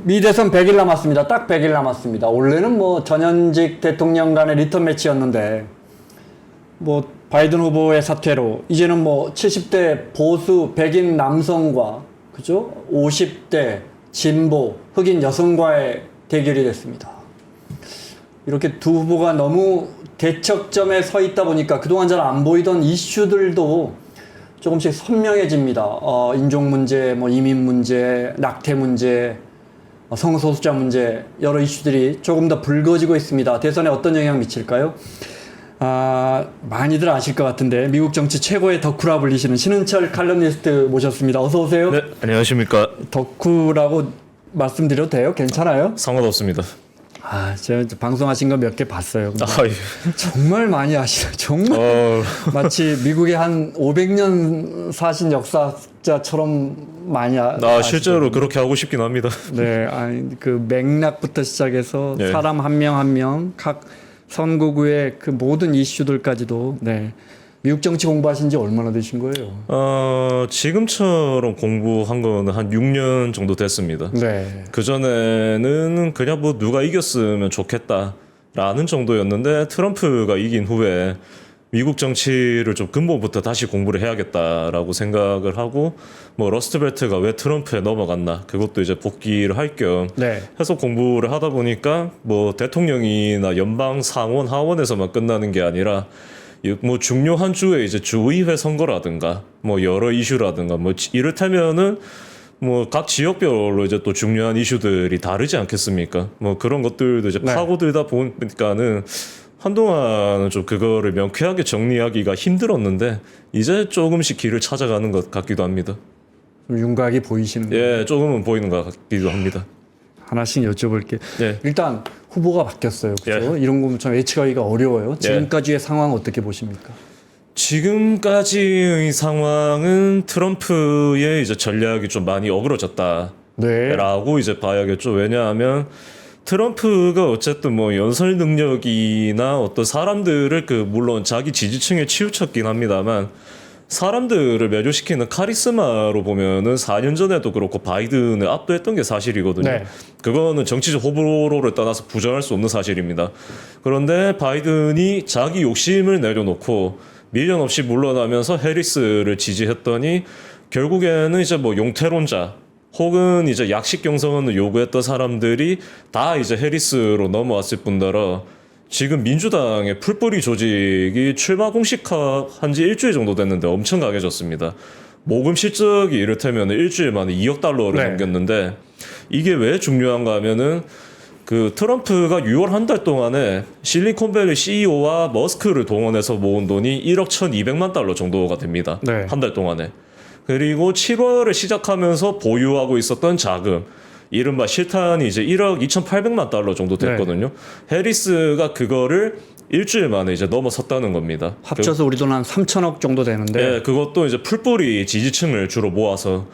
미 대선 100일 남았습니다. 딱 100일 남았습니다. 원래는 뭐 전현직 대통령 간의 리턴 매치였는데 뭐 바이든 후보의 사퇴로 이제는 뭐 70대 보수 백인 남성과 그죠? 50대 진보 흑인 여성과의 대결이 됐습니다. 이렇게 두 후보가 너무 대척점에 서 있다 보니까 그동안 잘 안 보이던 이슈들도 조금씩 선명해집니다. 인종 문제, 뭐 이민 문제, 낙태 문제, 성소수자 문제 여러 이슈들이 조금 더 불거지고 있습니다. 대선에 어떤 영향 미칠까요? 많이들 아실 것 같은데 미국 정치 최고의 덕후라 불리시는 신은철 칼럼니스트 모셨습니다. 어서 오세요. 네, 안녕하십니까. 덕후라고 말씀드려도 돼요? 괜찮아요? 상관없습니다. 제가 방송하신 거 몇 개 봤어요. 예. 정말 많이 아시죠? 정말 마치 미국에 한 500년 사신 역사자처럼 많이 실제로 그렇게 하고 싶긴 합니다. 네, 그 맥락부터 시작해서 네. 사람 한 명 한 명, 각 선거구의 그 모든 이슈들까지도 네. 미국 정치 공부하신 지 얼마나 되신 거예요? 지금처럼 공부한 거는 한 6년 정도 됐습니다. 네. 그전에는 그냥 뭐 누가 이겼으면 좋겠다라는 정도였는데 트럼프가 이긴 후에 미국 정치를 좀 근본부터 다시 공부를 해야겠다라고 생각을 하고 뭐 러스트벨트가 왜 트럼프에 넘어갔나 그것도 이제 복기를 할 겸 네. 해서 공부를 하다 보니까 뭐 대통령이나 연방 상원 하원에서만 끝나는 게 아니라 뭐 중요한 주에 이제 주의회 선거라든가 뭐 여러 이슈라든가 뭐 이를테면은 뭐 각 지역별로 이제 또 중요한 이슈들이 다르지 않겠습니까? 뭐 그런 것들도 이제 네. 파고들다 보니까는 한동안은 좀 그거를 명쾌하게 정리하기가 힘들었는데 이제 조금씩 길을 찾아가는 것 같기도 합니다. 좀 윤곽이 보이시는 거예요? 예, 조금은 보이는 것 같기도 합니다. 하나씩 여쭤볼게요. 예. 일단 후보가 바뀌었어요. 그렇죠? 이런 거면 참 예측하기가 어려워요. 지금까지의 상황 어떻게 보십니까? 지금까지의 상황은 트럼프의 이제 전략이 좀 많이 어그러졌다라고 네. 이제 봐야겠죠. 왜냐하면 트럼프가 어쨌든 뭐 연설 능력이나 어떤 사람들을 물론 자기 지지층에 치우쳤긴 합니다만 사람들을 매료시키는 카리스마로 보면은 4년 전에도 그렇고 바이든을 압도했던 게 사실이거든요. 네. 그거는 정치적 호불호를 떠나서 부정할 수 없는 사실입니다. 그런데 바이든이 자기 욕심을 내려놓고 미련 없이 물러나면서 해리스를 지지했더니 결국에는 이제 뭐 용태론자 혹은 이제 약식 경선을 요구했던 사람들이 다 이제 해리스로 넘어왔을 뿐더러 지금 민주당의 풀뿌리 조직이 출마 공식화한 지 일주일 정도 됐는데 엄청 강해졌습니다. 모금 실적이 이를테면 일주일 만에 2억 달러를 네. 넘겼는데 이게 왜 중요한가 하면은 그 트럼프가 6월 한 달 동안에 실리콘밸리 CEO와 머스크를 동원해서 모은 돈이 1억 1,200만 달러 정도가 됩니다. 네. 한 달 동안에. 그리고 7월을 시작하면서 보유하고 있었던 자금 이른바 실탄이 이제 1억 2,800만 달러 정도 됐거든요. 해리스가 그거를 일주일 만에 이제 넘어섰다는 겁니다. 합쳐서 우리 돈 한 3천억 정도 되는데 네, 그것도 이제 풀뿌리 지지층을 주로 모아서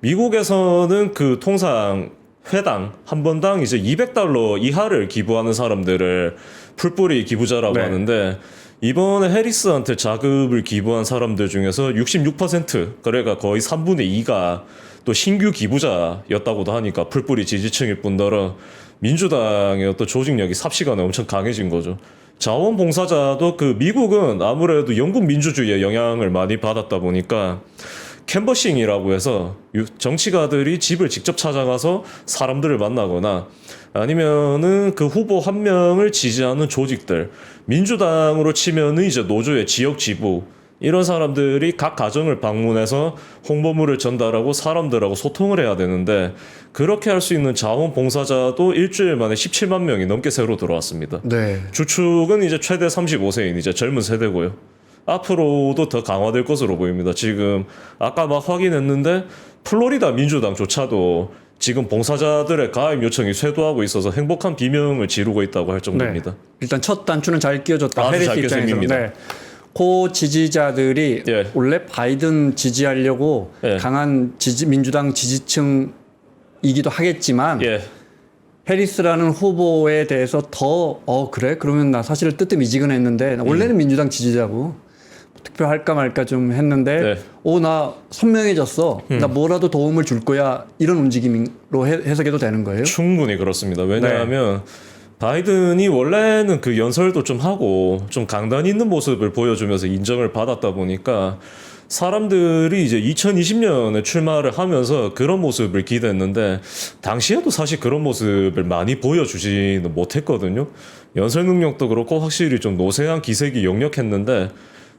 미국에서는 그 통상 회당 한 번당 이제 200달러 이하를 기부하는 사람들을 풀뿌리 기부자라고 네. 하는데 이번에 해리스한테 자금을 기부한 사람들 중에서 66% 그러니까 거의 3분의 2가 또 신규 기부자였다고도 하니까 풀뿌리 지지층일 뿐더러 민주당의 어떤 조직력이 삽시간에 엄청 강해진 거죠. 자원봉사자도 그 미국은 아무래도 영국 민주주의의 영향을 많이 받았다 보니까 캔버싱이라고 해서 정치가들이 집을 직접 찾아가서 사람들을 만나거나 아니면은 그 후보 한 명을 지지하는 조직들 민주당으로 치면은 이제 노조의 지역 지부 이런 사람들이 각 가정을 방문해서 홍보물을 전달하고 사람들하고 소통을 해야 되는데 그렇게 할 수 있는 자원봉사자도 일주일 만에 17만 명이 넘게 새로 들어왔습니다. 네. 주축은 이제 최대 35세인 이제 젊은 세대고요. 앞으로도 더 강화될 것으로 보입니다. 지금 아까 막 확인했는데 플로리다 민주당조차도 지금 봉사자들의 가입 요청이 쇄도하고 있어서 행복한 비명을 지르고 있다고 할 정도입니다. 네. 일단 첫 단추는 잘 끼워줬다. 아주 해리스 잘 입장에서. 끼워집니다. 네. 그 지지자들이 예. 원래 바이든 지지하려고 예. 강한 민주당 지지층이기도 하겠지만 예. 해리스라는 후보에 대해서 더 그래? 그러면 나 사실 뜨뜻미지근했는데 원래는 민주당 지지자고 투표할까 말까 좀 했는데 네. 나 선명해졌어. 나 뭐라도 도움을 줄 거야. 이런 움직임으로 해석해도 되는 거예요? 충분히 그렇습니다. 왜냐하면 바이든이 원래는 그 연설도 좀 하고 좀 강단 있는 모습을 보여주면서 인정을 받았다 보니까 사람들이 이제 2020년에 출마를 하면서 그런 모습을 기대했는데 당시에도 사실 그런 모습을 많이 보여주지는 못했거든요. 연설 능력도 그렇고 확실히 좀 노쇠한 기색이 역력했는데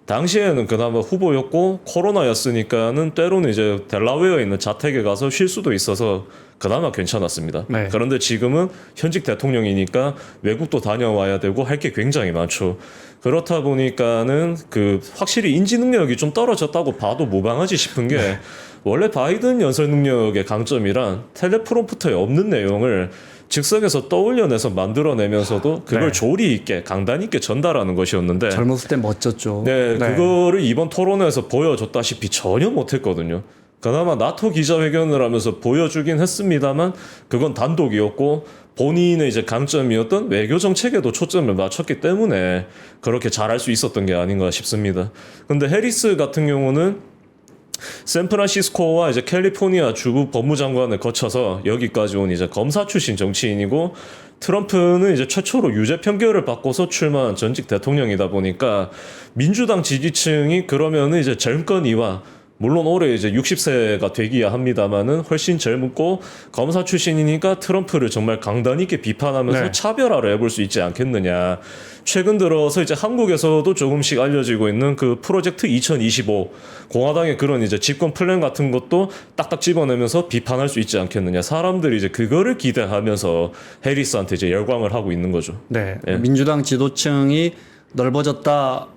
당시에는 그나마 후보였고 코로나였으니까는 때로는 이제 델라웨어에 있는 자택에 가서 쉴 수도 있어서 그나마 괜찮았습니다. 네. 그런데 지금은 현직 대통령이니까 외국도 다녀와야 되고 할 게 굉장히 많죠. 그렇다 보니까는 그 확실히 인지 능력이 좀 떨어졌다고 봐도 무방하지 싶은 게 원래 바이든 연설 능력의 강점이란 텔레프롬프터에 없는 내용을 즉석에서 떠올려내서 만들어내면서도 그걸 네. 조리 있게 강단 있게 전달하는 것이었는데 젊었을 때 멋졌죠. 네, 그거를 이번 토론에서 보여줬다시피 전혀 못했거든요. 그나마 나토 기자회견을 하면서 보여주긴 했습니다만 그건 단독이었고 본인의 이제 강점이었던 외교 정책에도 초점을 맞췄기 때문에 그렇게 잘할 수 있었던 게 아닌가 싶습니다. 근데 해리스 같은 경우는 샌프란시스코와 이제 캘리포니아 주부 법무장관을 거쳐서 여기까지 온 이제 검사 출신 정치인이고 트럼프는 이제 최초로 유죄 판결을 받고서 출마한 전직 대통령이다 보니까 민주당 지지층이 그러면은 이제 젊은이와 물론 올해 이제 60세가 되기야 합니다만은 훨씬 젊고 검사 출신이니까 트럼프를 정말 강단 있게 비판하면서 네. 차별화를 해볼 수 있지 않겠느냐. 최근 들어서 이제 한국에서도 조금씩 알려지고 있는 그 프로젝트 2025 공화당의 그런 이제 집권 플랜 같은 것도 딱딱 집어내면서 비판할 수 있지 않겠느냐. 사람들이 이제 그거를 기대하면서 해리스한테 이제 열광을 하고 있는 거죠. 네. 민주당 지도층이 넓어졌다.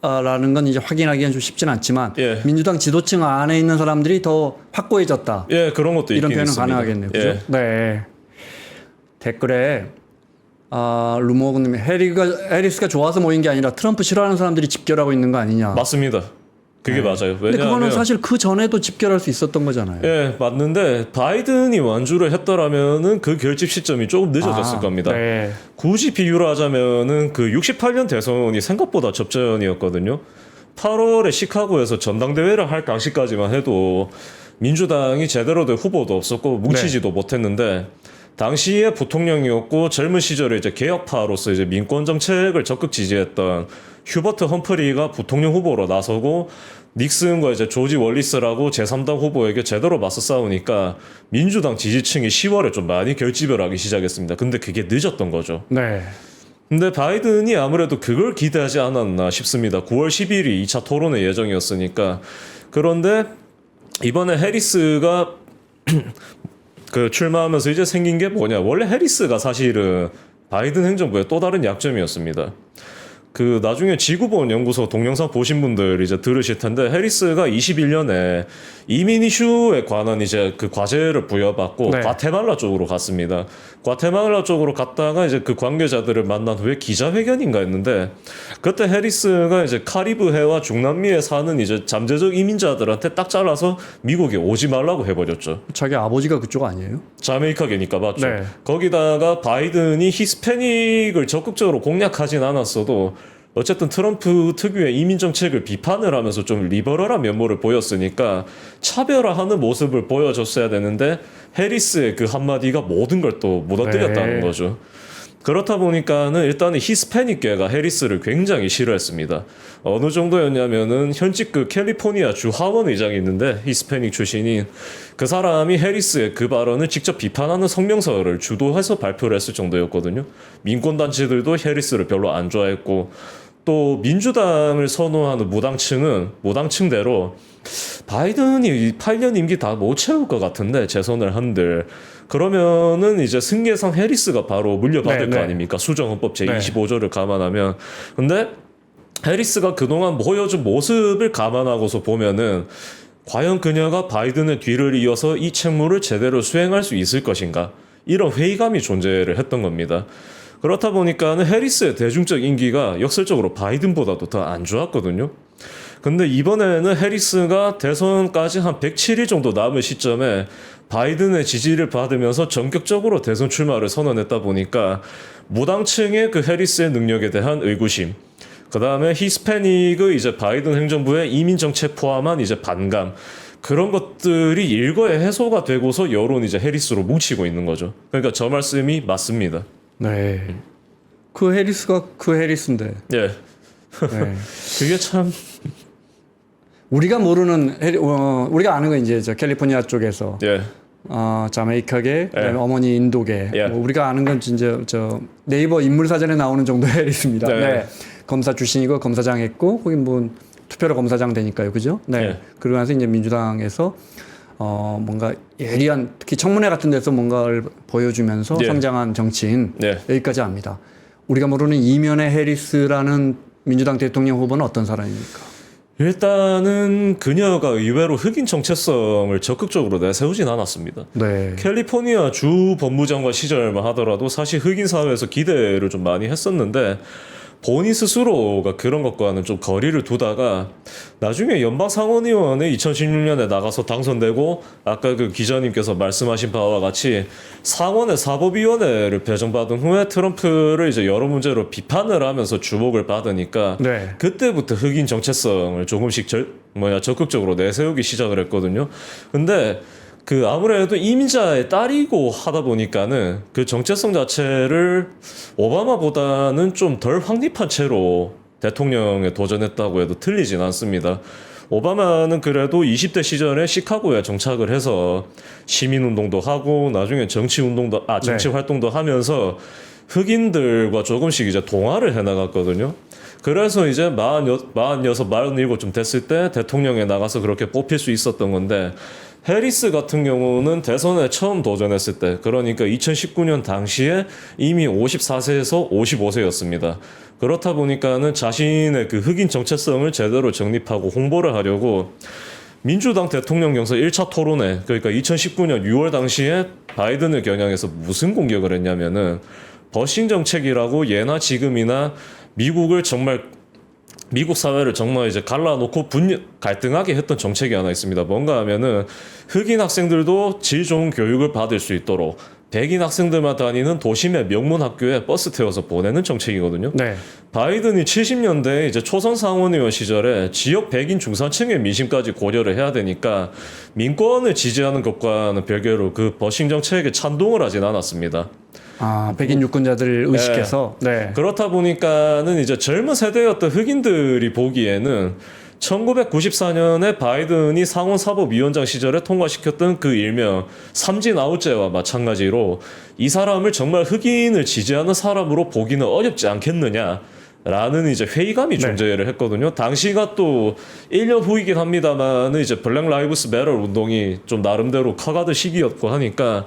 라는 건 이제 확인하기는 좀 쉽진 않지만 예. 민주당 지도층 안에 있는 사람들이 더 확고해졌다. 예, 그런 것도 이런 있긴 표현은 있습니다. 가능하겠네요. 그죠? 예. 네. 댓글에 루머그님이 해리스가 좋아서 모인 게 아니라 트럼프 싫어하는 사람들이 집결하고 있는 거 아니냐. 맞습니다. 그게 맞아요. 근데 그거는 왜냐하면 사실 그 전에도 집결할 수 있었던 거잖아요. 예, 맞는데 바이든이 완주를 했더라면은 그 결집 시점이 조금 늦어졌을 겁니다. 네. 굳이 비유를 하자면은 그 68년 대선이 생각보다 접전이었거든요. 8월에 시카고에서 전당대회를 할 당시까지만 해도 민주당이 제대로 된 후보도 없었고 뭉치지도 못했는데 당시에 부통령이었고 젊은 시절에 이제 개혁파로서 이제 민권 정책을 적극 지지했던 휴버트 험프리가 부통령 후보로 나서고 닉슨과 이제 조지 월리스라고 제3당 후보에게 제대로 맞서 싸우니까 민주당 지지층이 10월에 좀 많이 결집을 하기 시작했습니다. 근데 그게 늦었던 거죠. 네. 근데 바이든이 아무래도 그걸 기대하지 않았나 싶습니다. 9월 10일이 2차 토론회 예정이었으니까. 그런데 이번에 해리스가 그 출마하면서 이제 생긴 게 뭐냐. 원래 해리스가 사실은 바이든 행정부의 또 다른 약점이었습니다. 그 나중에 지구본 연구소 동영상 보신 분들 이제 들으실 텐데 해리스가 21년에 이민 이슈에 관한 이제 그 과제를 부여받고 네. 과테말라 쪽으로 갔습니다. 과테말라 쪽으로 갔다가 이제 그 관계자들을 만난 후에 기자회견인가 했는데 그때 해리스가 이제 카리브해와 중남미에 사는 이제 잠재적 이민자들한테 딱 잘라서 미국에 오지 말라고 해버렸죠. 자기 아버지가 그쪽 아니에요? 자메이카계니까 맞죠. 네. 거기다가 바이든이 히스패닉을 적극적으로 공략하진 않았어도 어쨌든 트럼프 특유의 이민 정책을 비판을 하면서 좀 리버럴한 면모를 보였으니까 차별화하는 모습을 보여줬어야 되는데 해리스의 그 한마디가 모든 걸 또 무너뜨렸다는 네. 거죠. 그렇다 보니까는 일단은 히스패닉계가 해리스를 굉장히 싫어했습니다. 어느 정도였냐면은 현직 그 캘리포니아 주 하원 의장이 있는데 히스패닉 출신인 그 사람이 해리스의 그 발언을 직접 비판하는 성명서를 주도해서 발표를 했을 정도였거든요. 민권단체들도 해리스를 별로 안 좋아했고 또 민주당을 선호하는 무당층은 무당층대로 바이든이 8년 임기 다 못 채울 것 같은데 재선을 한들 그러면은 이제 승계상 해리스가 바로 물려받을 네, 거 네. 아닙니까? 수정헌법 제25조를 감안하면. 근데 해리스가 그동안 보여준 모습을 감안하고서 보면은 과연 그녀가 바이든의 뒤를 이어서 이 책무를 제대로 수행할 수 있을 것인가? 이런 회의감이 존재를 했던 겁니다. 그렇다 보니까는 해리스의 대중적 인기가 역설적으로 바이든보다도 더 안 좋았거든요. 근데 이번에는 해리스가 대선까지 한 107일 정도 남은 시점에 바이든의 지지를 받으면서 전격적으로 대선 출마를 선언했다 보니까 무당층의 그 해리스의 능력에 대한 의구심 그 다음에 히스패닉의 이제 바이든 행정부의 이민 정책 포함한 이제 반감 그런 것들이 일거에 해소가 되고서 여론이 이제 해리스로 뭉치고 있는 거죠. 그러니까 저 말씀이 맞습니다. 네. 그 해리스가 그 해리스인데. 예, 네. 그게 참 우리가 모르는 우리가 아는 건 이제 저 캘리포니아 쪽에서 예, 자메이카계, 그다음에 어머니 인도계. 예. 뭐 우리가 아는 건 진짜 저 네이버 인물 사전에 나오는 정도의 해리스입니다. 네. 네. 검사 출신이고 검사장 했고 거기 뭐 투표로 검사장 되니까요, 그죠? 네. 예. 그러고 나서 이제 민주당에서 뭔가 예리한 특히 청문회 같은 데서 뭔가를 보여주면서 예. 성장한 정치인 예. 여기까지 압니다. 우리가 모르는 이면의 해리스라는 민주당 대통령 후보는 어떤 사람입니까? 일단은 그녀가 의외로 흑인 정체성을 적극적으로 내세우진 않았습니다. 네. 캘리포니아 주 법무장관 시절만 하더라도 사실 흑인 사회에서 기대를 좀 많이 했었는데 본인 스스로가 그런 것과는 좀 거리를 두다가 나중에 연방상원의원에 2016년에 나가서 당선되고 아까 그 기자님께서 말씀하신 바와 같이 상원의 사법위원회를 배정받은 후에 트럼프를 이제 여러 문제로 비판을 하면서 주목을 받으니까 네. 그때부터 흑인 정체성을 조금씩 적극적으로 내세우기 시작을 했거든요. 근데 그 아무래도 이민자의 딸이고 하다 보니까는 그 정체성 자체를 오바마보다는 좀 덜 확립한 채로 대통령에 도전했다고 해도 틀리진 않습니다. 오바마는 그래도 20대 시절에 시카고에 정착을 해서 시민운동도 하고 나중에 정치 활동도 하면서 흑인들과 조금씩 이제 동화를 해나갔거든요. 그래서 이제 46, 47좀 됐을 때 대통령에 나가서 그렇게 뽑힐 수 있었던 건데 해리스 같은 경우는 대선에 처음 도전했을 때 그러니까 2019년 당시에 이미 54세에서 55세였습니다. 그렇다 보니까는 자신의 그 흑인 정체성을 제대로 정립하고 홍보를 하려고 민주당 대통령 경선 1차 토론회 그러니까 2019년 6월 당시에 바이든을 겨냥해서 무슨 공격을 했냐면은 버싱 정책이라고 예나 지금이나 미국 사회를 정말 이제 갈라놓고 갈등하게 했던 정책이 하나 있습니다. 뭔가 하면은 흑인 학생들도 질 좋은 교육을 받을 수 있도록 백인 학생들만 다니는 도심의 명문 학교에 버스 태워서 보내는 정책이거든요. 네. 바이든이 70년대 이제 초선 상원의원 시절에 지역 백인 중산층의 민심까지 고려를 해야 되니까 민권을 지지하는 것과는 별개로 그 버싱 정책에 찬동을 하진 않았습니다. 백인 유권자들을 의식해서. 네. 그렇다 보니까는 이제 젊은 세대였던 흑인들이 보기에는 1994년에 바이든이 상원 사법위원장 시절에 통과시켰던 그 일명 삼진 아웃제와 마찬가지로 이 사람을 정말 흑인을 지지하는 사람으로 보기는 어렵지 않겠느냐. 라는 이제 회의감이 존재를 했거든요. 당시가 또 1년 후이긴 합니다만 이제 블랙 라이브스 매터 운동이 좀 나름대로 커가던 시기였고 하니까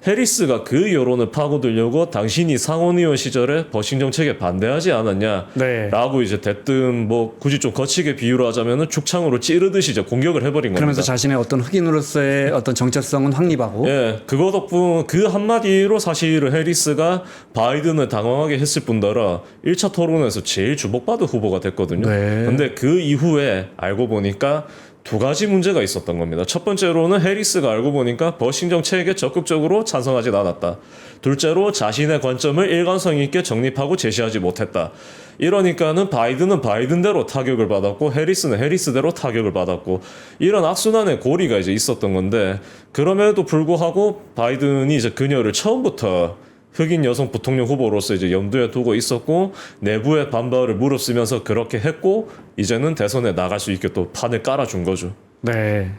해리스가 그 여론을 파고들려고 당신이 상원의원 시절에 버싱 정책에 반대하지 않았냐 네. 라고 이제 대뜸 뭐 굳이 좀 거치게 비유를 하자면은 축창으로 찌르듯이 이제 공격을 해버린 겁니다. 그러면서 자신의 어떤 흑인으로서의 어떤 정체성은 확립하고. 예, 그거 덕분 그 한마디로 사실은 해리스가 바이든을 당황하게 했을 뿐더러 1차 토론에서 제일 주목받은 후보가 됐거든요. 네. 근데 그 이후에 알고 보니까 두 가지 문제가 있었던 겁니다. 첫 번째로는 해리스가 알고 보니까 버싱 정책에 적극적으로 찬성하지 않았다. 둘째로 자신의 관점을 일관성 있게 정립하고 제시하지 못했다. 이러니까는 바이든은 바이든대로 타격을 받았고 해리스는 해리스대로 타격을 받았고 이런 악순환의 고리가 이제 있었던 건데 그럼에도 불구하고 바이든이 이제 그녀를 처음부터 흑인 여성 부통령 후보로서 이제 염두에 두고 있었고 내부의 반발을 무릅쓰면서 그렇게 했고 이제는 대선에 나갈 수 있게 또 판을 깔아준 거죠. 네.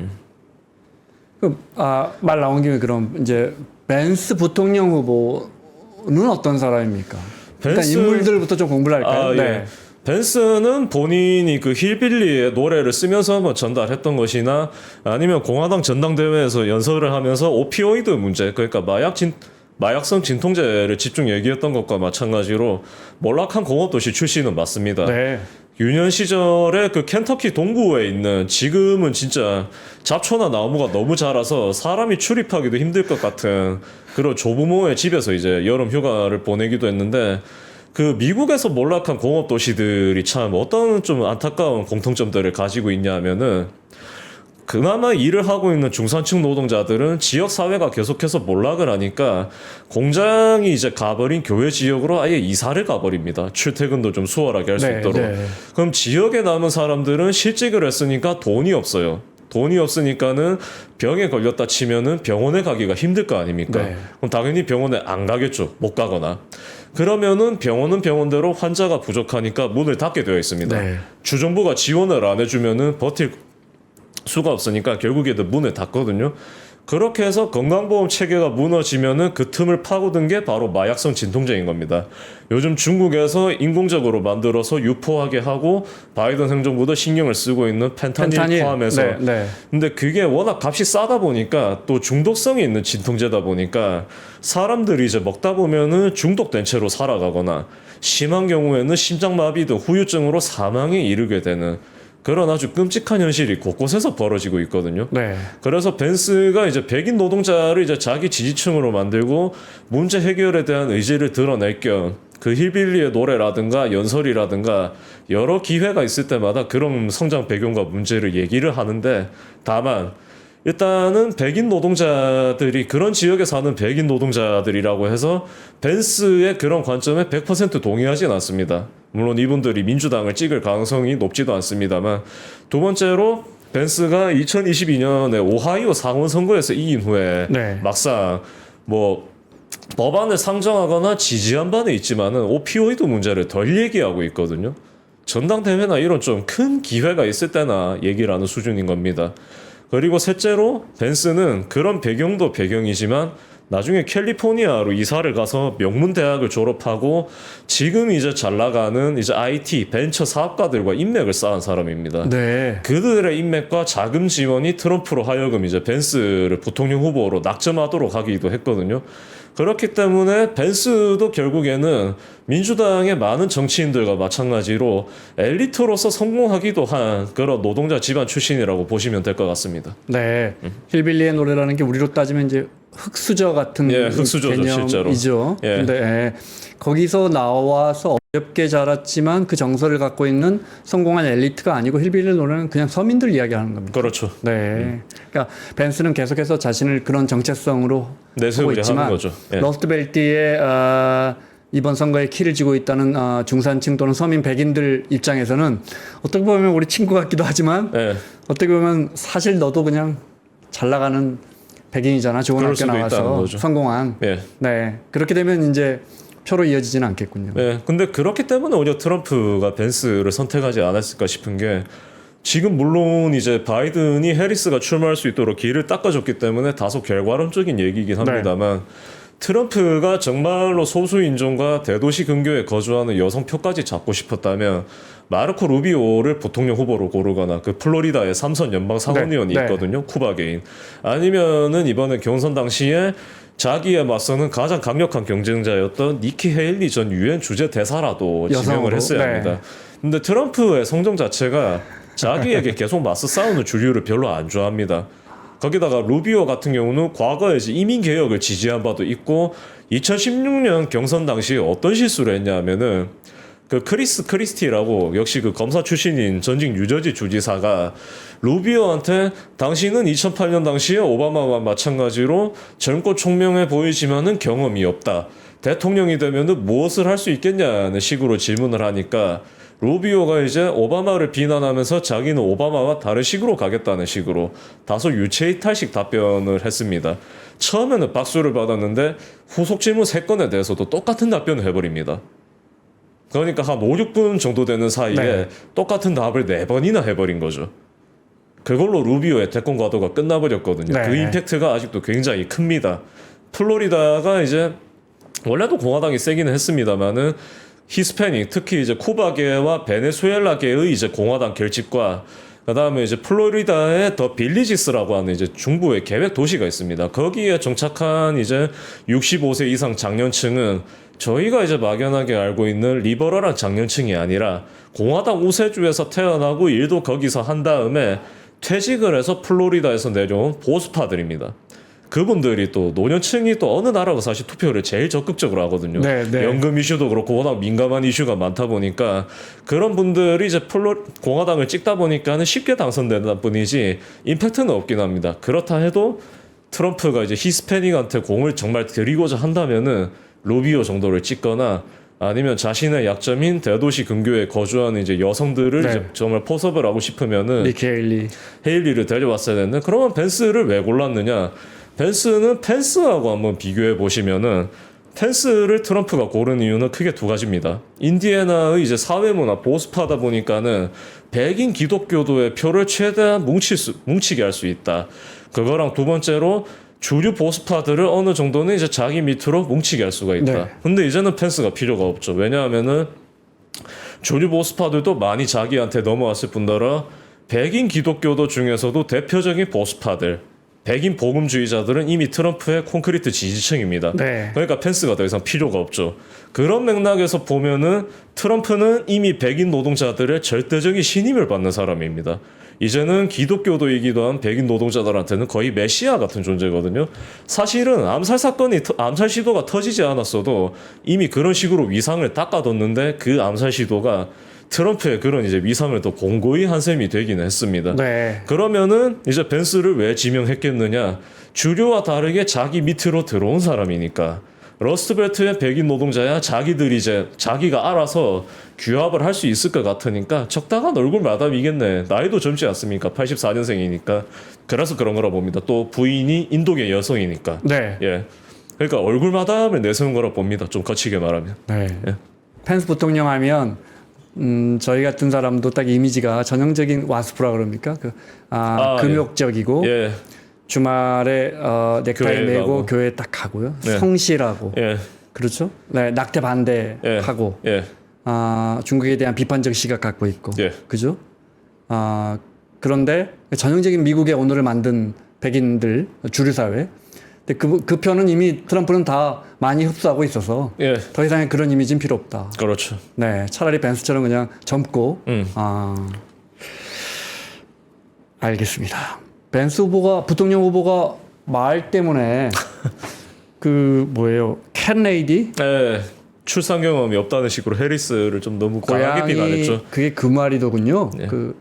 말 나온 김에 그럼 이제 벤스 부통령 후보는 어떤 사람입니까? 일단 인물들부터 좀 공부를 할까요? 네. 예. 벤스는 본인이 그 힐빌리의 노래를 쓰면서 뭐 전달했던 것이나 아니면 공화당 전당대회에서 연설을 하면서 오피오이드 문제 그러니까 마약성 진통제를 집중 얘기했던 것과 마찬가지로 몰락한 공업도시 출신은 맞습니다. 네. 유년 시절에 그 켄터키 동부에 있는 지금은 진짜 잡초나 나무가 너무 자라서 사람이 출입하기도 힘들 것 같은 그런 조부모의 집에서 이제 여름 휴가를 보내기도 했는데 그 미국에서 몰락한 공업도시들이 참 어떤 좀 안타까운 공통점들을 가지고 있냐면은 그나마 일을 하고 있는 중산층 노동자들은 지역 사회가 계속해서 몰락을 하니까 공장이 이제 가버린 교외 지역으로 아예 이사를 가버립니다. 출퇴근도 좀 수월하게 할 수 네, 있도록. 네. 그럼 지역에 남은 사람들은 실직을 했으니까 돈이 없어요. 돈이 없으니까는 병에 걸렸다 치면은 병원에 가기가 힘들 거 아닙니까? 네. 그럼 당연히 병원에 안 가겠죠. 못 가거나. 그러면은 병원은 병원대로 환자가 부족하니까 문을 닫게 되어 있습니다. 네. 주정부가 지원을 안 해주면은 버틸 수가 없으니까 결국에는 문을 닫거든요. 그렇게 해서 건강보험 체계가 무너지면은 그 틈을 파고든 게 바로 마약성 진통제인 겁니다. 요즘 중국에서 인공적으로 만들어서 유포하게 하고 바이든 행정부도 신경을 쓰고 있는 펜타닐 포함해서. 네, 네. 근데 그게 워낙 값이 싸다 보니까 또 중독성이 있는 진통제다 보니까 사람들이 이제 먹다 보면은 중독된 채로 살아가거나 심한 경우에는 심장마비 등 후유증으로 사망에 이르게 되는 그런 아주 끔찍한 현실이 곳곳에서 벌어지고 있거든요. 네. 그래서 벤스가 이제 백인 노동자를 이제 자기 지지층으로 만들고 문제 해결에 대한 의지를 드러낼 겸 그 힐빌리의 노래라든가 연설이라든가 여러 기회가 있을 때마다 그런 성장 배경과 문제를 얘기를 하는데 다만 일단은 백인 노동자들이 그런 지역에 사는 백인 노동자들이라고 해서 벤스의 그런 관점에 100% 동의하진 않습니다. 물론 이분들이 민주당을 찍을 가능성이 높지도 않습니다만 두 번째로 벤스가 2022년에 오하이오 상원 선거에서 이긴 후에 네. 막상 뭐 법안을 상정하거나 지지한 바는 있지만은 오피오이드 문제를 덜 얘기하고 있거든요. 전당대회나 이런 좀 큰 기회가 있을 때나 얘기를 하는 수준인 겁니다. 그리고 셋째로 벤스는 그런 배경도 배경이지만 나중에 캘리포니아로 이사를 가서 명문 대학을 졸업하고 지금 이제 잘 나가는 이제 IT 벤처 사업가들과 인맥을 쌓은 사람입니다. 네. 그들의 인맥과 자금 지원이 트럼프로 하여금 이제 벤스를 부통령 후보로 낙점하도록 하기도 했거든요. 그렇기 때문에 벤스도 결국에는 민주당의 많은 정치인들과 마찬가지로 엘리트로서 성공하기도 한 그런 노동자 집안 출신이라고 보시면 될 것 같습니다. 네. 힐빌리의 노래라는 게 우리로 따지면 이제 흑수저 같은 예, 흑수저죠, 개념이죠. 실제로. 예. 근데 예, 거기서 나와서 어렵게 자랐지만 그 정서를 갖고 있는 성공한 엘리트가 아니고 힐빌리의 노래는 그냥 서민들 이야기하는 겁니다. 그렇죠. 네. 그러니까 벤스는 계속해서 자신을 그런 정체성으로 하고 내세우려 있지만 하는 거죠. 예. 러스트벨트의 이번 선거에 키를 쥐고 있다는 중산층 또는 서민 백인들 입장에서는 어떻게 보면 우리 친구 같기도 하지만 예. 어떻게 보면 사실 너도 그냥 잘 나가는 백인이잖아. 좋은 그럴 학교 수도 있다는 나와서 거죠. 성공한. 예. 네. 그렇게 되면 이제 표로 이어지지는 않겠군요. 네, 근데 그렇기 때문에 오히려 트럼프가 벤스를 선택하지 않았을까 싶은 게 지금 물론 이제 바이든이 해리스가 출마할 수 있도록 길을 닦아줬기 때문에 다소 결과론적인 얘기이긴 합니다만 트럼프가 정말로 소수 인종과 대도시 근교에 거주하는 여성 표까지 잡고 싶었다면 마르코 루비오를 부통령 후보로 고르거나 그 플로리다의 삼선 연방 상원의원이 네, 네. 있거든요. 쿠바게인. 아니면은 이번에 경선 당시에 자기에 맞서는 가장 강력한 경쟁자였던 니키 헤일리 전 유엔 주재 대사라도 지명을 여성으로? 했어야 네. 합니다. 근데 트럼프의 성정 자체가 자기에게 계속 맞서 싸우는 주류를 별로 안 좋아합니다. 거기다가 루비오 같은 경우는 과거에 이제 이민 개혁을 지지한 바도 있고 2016년 경선 당시에 어떤 실수를 했냐면은 그 크리스 크리스티라고 역시 그 검사 출신인 전직 뉴저지 주지사가 루비오한테 당신은 2008년 당시에 오바마와 마찬가지로 젊고 총명해 보이지만은 경험이 없다. 대통령이 되면은 무엇을 할 수 있겠냐는 식으로 질문을 하니까 루비오가 이제 오바마를 비난하면서 자기는 오바마와 다른 식으로 가겠다는 식으로 다소 유체이탈식 답변을 했습니다. 처음에는 박수를 받았는데 후속 질문 3건에 대해서도 똑같은 답변을 해버립니다. 그러니까 한 5, 6분 정도 되는 사이에 네. 똑같은 답을 4번이나 해버린 거죠. 그걸로 루비오의 대권 과도가 끝나버렸거든요. 네. 그 임팩트가 아직도 굉장히 큽니다. 플로리다가 이제 원래도 공화당이 세기는 했습니다만은 히스패닉 특히 이제 쿠바계와 베네수엘라계의 이제 공화당 결집과 그다음에 이제 플로리다의 더 빌리지스라고 하는 이제 중부의 계획 도시가 있습니다. 거기에 정착한 이제 65세 이상 장년층은 저희가 이제 막연하게 알고 있는 리버럴한 장년층이 아니라 공화당 우세주에서 태어나고 일도 거기서 한 다음에 퇴직을 해서 플로리다에서 내려온 보수파들입니다. 그분들이 또 노년층이 또 어느 나라가 사실 투표를 제일 적극적으로 하거든요. 네, 네. 연금 이슈도 그렇고 워낙 민감한 이슈가 많다 보니까 그런 분들이 이제 공화당을 찍다 보니까는 쉽게 당선된다 뿐이지 임팩트는 없긴 합니다. 그렇다 해도 트럼프가 이제 히스패닉한테 공을 정말 들이고자 한다면은 루비오 정도를 찍거나 아니면 자신의 약점인 대도시 근교에 거주하는 이제 여성들을 네. 이제 정말 포섭을 하고 싶으면은 니키 헤일리. 헤일리를 데려왔어야 되는데 그러면 벤스를 왜 골랐느냐? 벤스는 펜스하고 한번 비교해 보시면은 펜스를 트럼프가 고른 이유는 크게 두 가지입니다. 인디애나의 이제 사회문화 보수파다 보니까는 백인 기독교도의 표를 최대한 뭉치게 할 수 있다. 그거랑 두 번째로 주류 보수파들을 어느 정도는 이제 자기 밑으로 뭉치게 할 수가 있다. 네. 근데 이제는 펜스가 필요가 없죠. 왜냐하면은 주류 보수파들도 많이 자기한테 넘어왔을 뿐더러 백인 기독교도 중에서도 대표적인 보수파들, 백인 복음주의자들은 이미 트럼프의 콘크리트 지지층입니다. 네. 그러니까 펜스가 더 이상 필요가 없죠. 그런 맥락에서 보면은 트럼프는 이미 백인 노동자들의 절대적인 신임을 받는 사람입니다. 이제는 기독교도이기도 한 백인 노동자들한테는 거의 메시아 같은 존재거든요. 사실은 암살 시도가 터지지 않았어도 이미 그런 식으로 위상을 닦아뒀는데 그 암살 시도가 트럼프의 그런 이제 위상을 더 공고히 한 셈이 되기는 했습니다. 네. 그러면은 이제 벤스를 왜 지명했겠느냐? 주류와 다르게 자기 밑으로 들어온 사람이니까. 러스트벨트의 백인 노동자야 자기들이 이제 자기가 알아서 규합을 할 수 있을 것 같으니까 적당한 얼굴 마담이겠네. 나이도 젊지 않습니까? 84년생이니까. 그래서 그런 거라 봅니다. 또 부인이 인도계 여성이니까. 네. 예. 그러니까 얼굴 마담을 내세운 거라 봅니다. 좀 거치게 말하면. 네. 예. 펜스 부통령 하면 저희 같은 사람도 딱 이미지가 전형적인 와스프라 그럽니까? 금욕적이고 예. 주말에 넥타이 교회 메고 가고. 교회 딱 가고요. 네. 성실하고 예. 그렇죠? 네, 낙태 반대하고 예. 중국에 대한 비판적 시각 갖고 있고 예. 그죠? 그런데 전형적인 미국의 오늘을 만든 백인들 주류 사회. 근데 그 표는 이미 트럼프는 다 많이 흡수하고 있어서 예. 더 이상의 그런 이미지는 필요 없다. 그렇죠. 네, 차라리 벤스처럼 그냥 젊고 알겠습니다. 벤스 후보가 부통령 후보가 말 때문에 그 뭐예요? 캣레이디 예. 출산 경험이 없다는 식으로 해리스를 좀 너무 강하게 고양이 비난했죠. 그게 그 말이더군요. 네. 그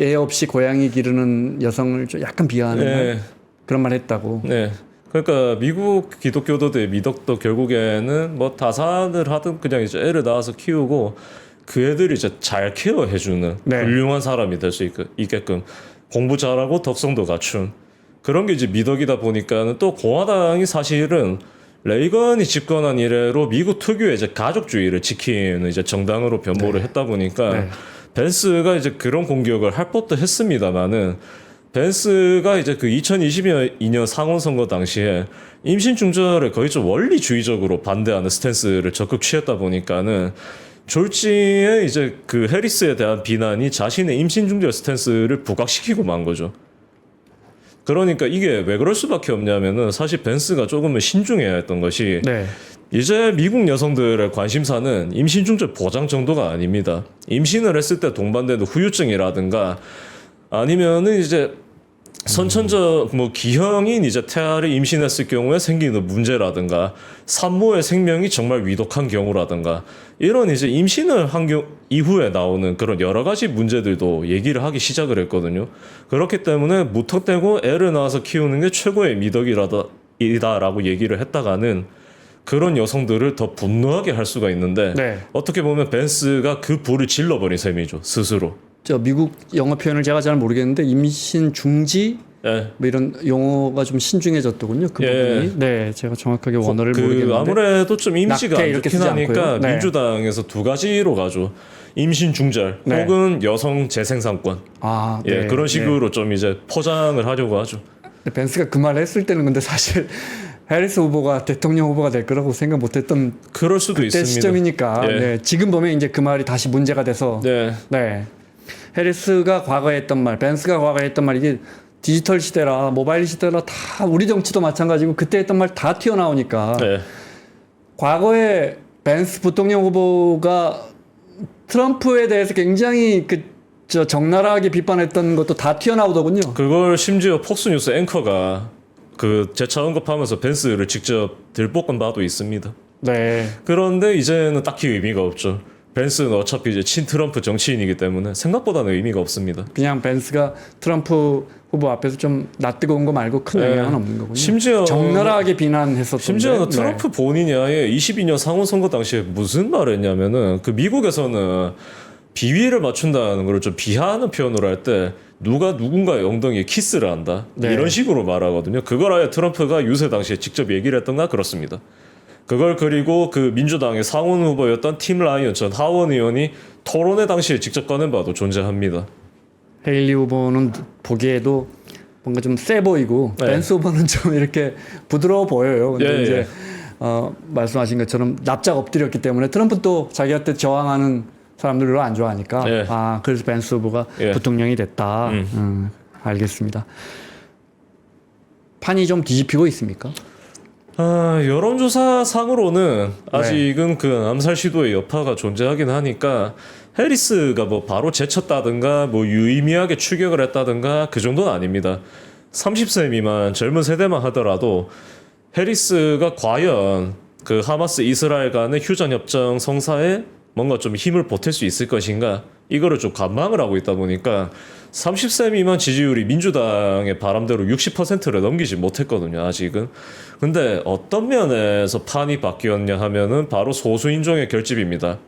애 없이 고양이 기르는 여성을 좀 약간 비하하는 네. 말, 그런 말 했다고. 네. 그러니까 미국 기독교도들의 미덕도 결국에는 뭐 다산을 하든 그냥 이제 애를 낳아서 키우고 그 애들이 이제 잘 케어해주는 네. 훌륭한 사람이 될 수 있게끔 공부 잘하고 덕성도 갖춘 그런 게 이제 미덕이다 보니까는 또 공화당이 사실은 레이건이 집권한 이래로 미국 특유의 이제 가족주의를 지키는 이제 정당으로 변모를 했다 보니까 네. 벤스가 이제 그런 공격을 할 법도 했습니다만은 벤스가 이제 그 2022년 상원 선거 당시에 임신 중절을 거의 좀 원리주의적으로 반대하는 스탠스를 적극 취했다 보니까는 졸지에 이제 그 해리스에 대한 비난이 자신의 임신 중절 스탠스를 부각시키고 만 거죠. 그러니까 이게 왜 그럴 수밖에 없냐면은 사실 벤스가 조금은 신중해야 했던 것이 네. 이제 미국 여성들의 관심사는 임신 중절 보장 정도가 아닙니다. 임신을 했을 때 동반되는 후유증이라든가 아니면은 이제 선천적 뭐 기형인 이제 태아를 임신했을 경우에 생기는 문제라든가 산모의 생명이 정말 위독한 경우라든가 이런 이제 임신을 한 이후에 나오는 그런 여러 가지 문제들도 얘기를 하기 시작을 했거든요. 그렇기 때문에 무턱대고 애를 낳아서 키우는 게 최고의 미덕이다라고 얘기를 했다가는 그런 여성들을 더 분노하게 할 수가 있는데 네. 어떻게 보면 벤스가 그 불을 질러버린 셈이죠. 스스로. 저 미국 영어 표현을 제가 잘 모르겠는데 임신 중지 예. 뭐 이런 용어가 좀 신중해졌더군요. 그 예. 부분이. 네, 제가 정확하게 원어를 그 모르겠는데. 아무래도 좀 이미지가 낙태 안 이렇게 좋긴 쓰지 하니까 않고요. 네. 민주당에서 두 가지로 가죠. 임신 중절 네. 혹은 여성 재생산권. 네. 예, 그런 식으로 좀 이제 포장을 하려고 하죠. 네. 벤스가 그 말을 했을 때는 근데 사실 해리스 후보가 대통령 후보가 될 거라고 생각 못했던 그럴 수도 그때 있습니다. 시점이니까. 예. 네, 지금 보면 이제 그 말이 다시 문제가 돼서. 네. 네. 해리스가 과거에 했던 말, 벤스가 과거에 했던 말 이게 디지털 시대라 모바일 시대라 다 우리 정치도 마찬가지고 그때 했던 말 다 튀어나오니까 네. 과거에 벤스 부통령 후보가 트럼프에 대해서 굉장히 적나라하게 비판했던 것도 다 튀어나오더군요. 그걸 심지어 폭스뉴스 앵커가 그 재차 언급하면서 벤스를 직접 들볶은 바도 있습니다. 네. 그런데 이제는 딱히 의미가 없죠. 벤스는 어차피 이제 친트럼프 정치인이기 때문에 생각보다는 의미가 없습니다. 그냥 벤스가 트럼프 후보 앞에서 좀 낯뜨거운 거 말고 큰 영향은 없는 거군요. 심지어 적나라하게 비난했었던데. 심지어는 트럼프 본인이 아예 22년 상원 선거 당시에 무슨 말을 했냐면은 그 미국에서는 비위를 맞춘다는 걸 좀 비하하는 표현으로 할 때 누가 누군가의 엉덩이에 키스를 한다 이런 식으로 말하거든요. 그걸 아예 트럼프가 유세 당시에 직접 얘기를 했던가 그렇습니다. 그걸 그리고 그 민주당의 상원 후보였던 팀 라이언 전 하원 의원이 토론회 당시에 직접 꺼낸 바도 존재합니다. 헤일리 후보는 보기에도 뭔가 좀 세 보이고 네. 벤스 후보는 좀 이렇게 부드러워 보여요. 근데 예, 이제 예. 말씀하신 것처럼 납작 엎드렸기 때문에 트럼프도 자기한테 저항하는 사람들을 안 좋아하니까 예. 그래서 벤스 후보가 예. 부통령이 됐다. 알겠습니다. 판이 좀 뒤집히고 있습니까? 여론조사 상으로는 아직은 그 암살 시도의 여파가 존재하긴 하니까 해리스가 뭐 바로 제쳤다든가 뭐 유의미하게 추격을 했다든가 그 정도는 아닙니다. 30세 미만 젊은 세대만 하더라도 해리스가 과연 그 하마스 이스라엘 간의 휴전협정 성사에 뭔가 좀 힘을 보탤 수 있을 것인가 이거를 좀 관망을 하고 있다 보니까 30세 미만 지지율이 민주당의 바람대로 60%를 넘기지 못했거든요 아직은. 근데 어떤 면에서 판이 바뀌었냐 하면은 바로 소수인종의 결집입니다.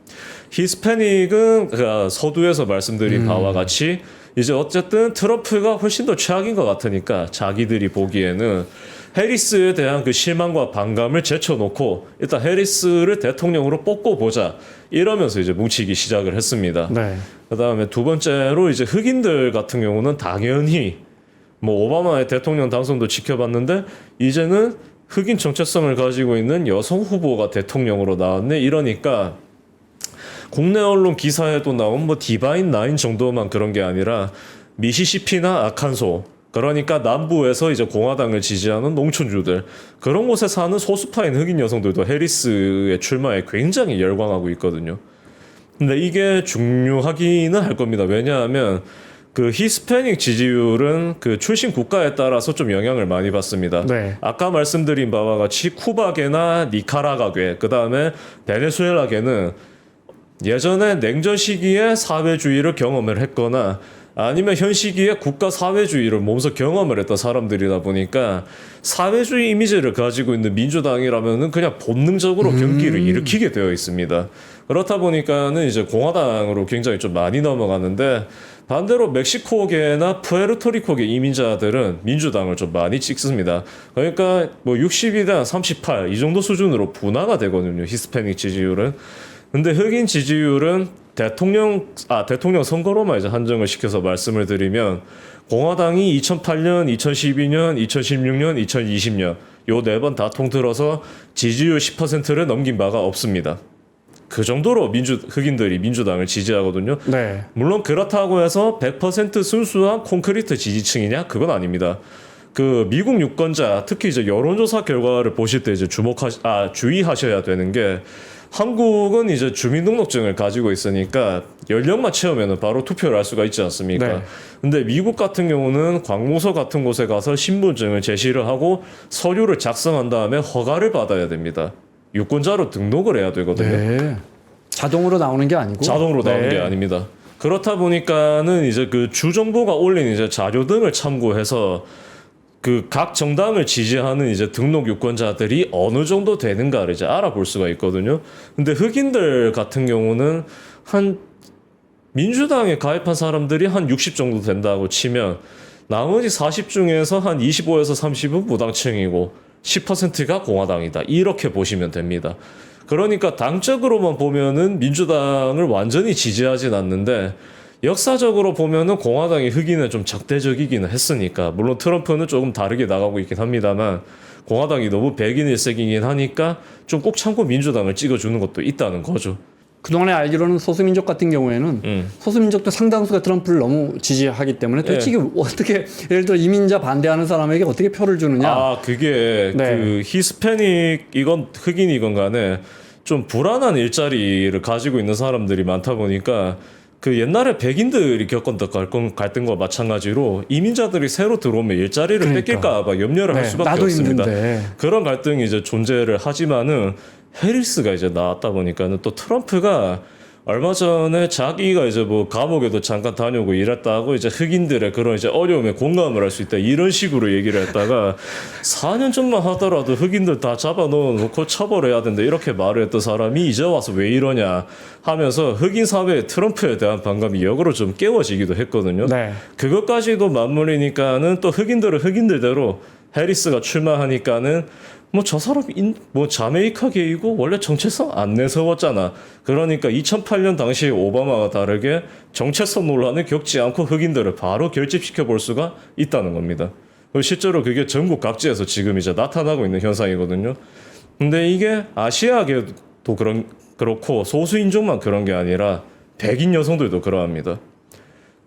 히스패닉은 서두에서 말씀드린 바와 같이 이제 어쨌든 트럼프가 훨씬 더 최악인 것 같으니까 자기들이 보기에는 해리스에 대한 그 실망과 반감을 제쳐놓고 일단 해리스를 대통령으로 뽑고 보자 이러면서 이제 뭉치기 시작을 했습니다. 네. 그다음에 두 번째로 이제 흑인들 같은 경우는 당연히 뭐 오바마의 대통령 당선도 지켜봤는데 이제는 흑인 정체성을 가지고 있는 여성 후보가 대통령으로 나왔네 이러니까 국내 언론 기사에도 나온 뭐 디바인 나인 정도만 그런 게 아니라 미시시피나 아칸소 그러니까 남부에서 이제 공화당을 지지하는 농촌주들 그런 곳에 사는 소수파인 흑인 여성들도 해리스의 출마에 굉장히 열광하고 있거든요. 근데 이게 중요하기는 할 겁니다. 왜냐하면 그 히스패닉 지지율은 그 출신 국가에 따라서 좀 영향을 많이 받습니다. 네. 아까 말씀드린 바와 같이 쿠바계나 니카라과계 그다음에 베네수엘라계는 예전에 냉전 시기에 사회주의를 경험을 했거나 아니면 현 시기에 국가 사회주의를 몸소 경험을 했던 사람들이다 보니까 사회주의 이미지를 가지고 있는 민주당이라면은 그냥 본능적으로 경기를 일으키게 되어 있습니다. 그렇다 보니까는 이제 공화당으로 굉장히 좀 많이 넘어가는데 반대로 멕시코계나 푸에르토리코계 이민자들은 민주당을 좀 많이 찍습니다. 그러니까 뭐 62대 38 이 정도 수준으로 분화가 되거든요. 히스패닉 지지율은. 근데 흑인 지지율은 대통령 선거로만 이제 한정을 시켜서 말씀을 드리면 공화당이 2008년, 2012년, 2016년, 2020년 요 네 번 다 통틀어서 지지율 10%를 넘긴 바가 없습니다. 그 정도로 흑인들이 민주당을 지지하거든요. 네. 물론 그렇다고 해서 100% 순수한 콘크리트 지지층이냐? 그건 아닙니다. 그 미국 유권자 특히 이제 여론조사 결과를 보실 때 이제 주의하셔야 되는 게 한국은 이제 주민등록증을 가지고 있으니까 연령만 채우면 바로 투표를 할 수가 있지 않습니까? 네. 근데 미국 같은 경우는 관공서 같은 곳에 가서 신분증을 제시를 하고 서류를 작성한 다음에 허가를 받아야 됩니다. 유권자로 등록을 해야 되거든요. 네. 자동으로 나오는 게 아니고 자동으로 나오는 게 아닙니다. 그렇다 보니까는 이제 그 주정부가 올린 이제 자료 등을 참고해서 그 각 정당을 지지하는 이제 등록 유권자들이 어느 정도 되는가를 이제 알아볼 수가 있거든요. 근데 흑인들 같은 경우는 한 민주당에 가입한 사람들이 한 60 정도 된다고 치면 나머지 40 중에서 한 25에서 30은 무당층이고 10%가 공화당이다. 이렇게 보시면 됩니다. 그러니까 당적으로만 보면은 민주당을 완전히 지지하진 않는데 역사적으로 보면은 공화당이 흑인은 좀 적대적이기는 했으니까 물론 트럼프는 조금 다르게 나가고 있긴 합니다만 공화당이 너무 백인 일색이긴 하니까 좀 꼭 참고 민주당을 찍어주는 것도 있다는 거죠. 그동안에 알기로는 소수민족 같은 경우에는 소수민족도 상당수가 트럼프를 너무 지지하기 때문에 도대체 어떻게 예를 들어 이민자 반대하는 사람에게 어떻게 표를 주느냐. 그게 네. 그 히스패닉이건 흑인이건 간에 좀 불안한 일자리를 가지고 있는 사람들이 많다 보니까 그 옛날에 백인들이 겪었던 갈등과 마찬가지로 이민자들이 새로 들어오면 일자리를 그러니까. 뺏길까봐 염려를 할 네, 수밖에 나도 없습니다. 힘든데. 그런 갈등이 이제 존재를 하지만은 해리스가 이제 나왔다 보니까는 또 트럼프가 얼마 전에 자기가 이제 뭐 감옥에도 잠깐 다녀오고 이랬다고 이제 흑인들의 그런 이제 어려움에 공감을 할 수 있다 이런 식으로 얘기를 했다가 4년 전만 하더라도 흑인들 다 잡아놓고 처벌해야 된다 이렇게 말을 했던 사람이 이제 와서 왜 이러냐 하면서 흑인 사회의 트럼프에 대한 반감이 역으로 좀 깨워지기도 했거든요. 네. 그것까지도 맞물리니까는 또 흑인들은 흑인들대로 해리스가 출마하니까는 뭐 저 사람 뭐 자메이카계이고 원래 정체성 안 내세웠잖아. 그러니까 2008년 당시 오바마와 다르게 정체성 논란을 겪지 않고 흑인들을 바로 결집시켜 볼 수가 있다는 겁니다. 실제로 그게 전국 각지에서 지금 이제 나타나고 있는 현상이거든요. 근데 이게 아시아계도 그렇고 소수인종만 그런 게 아니라 백인 여성들도 그러합니다.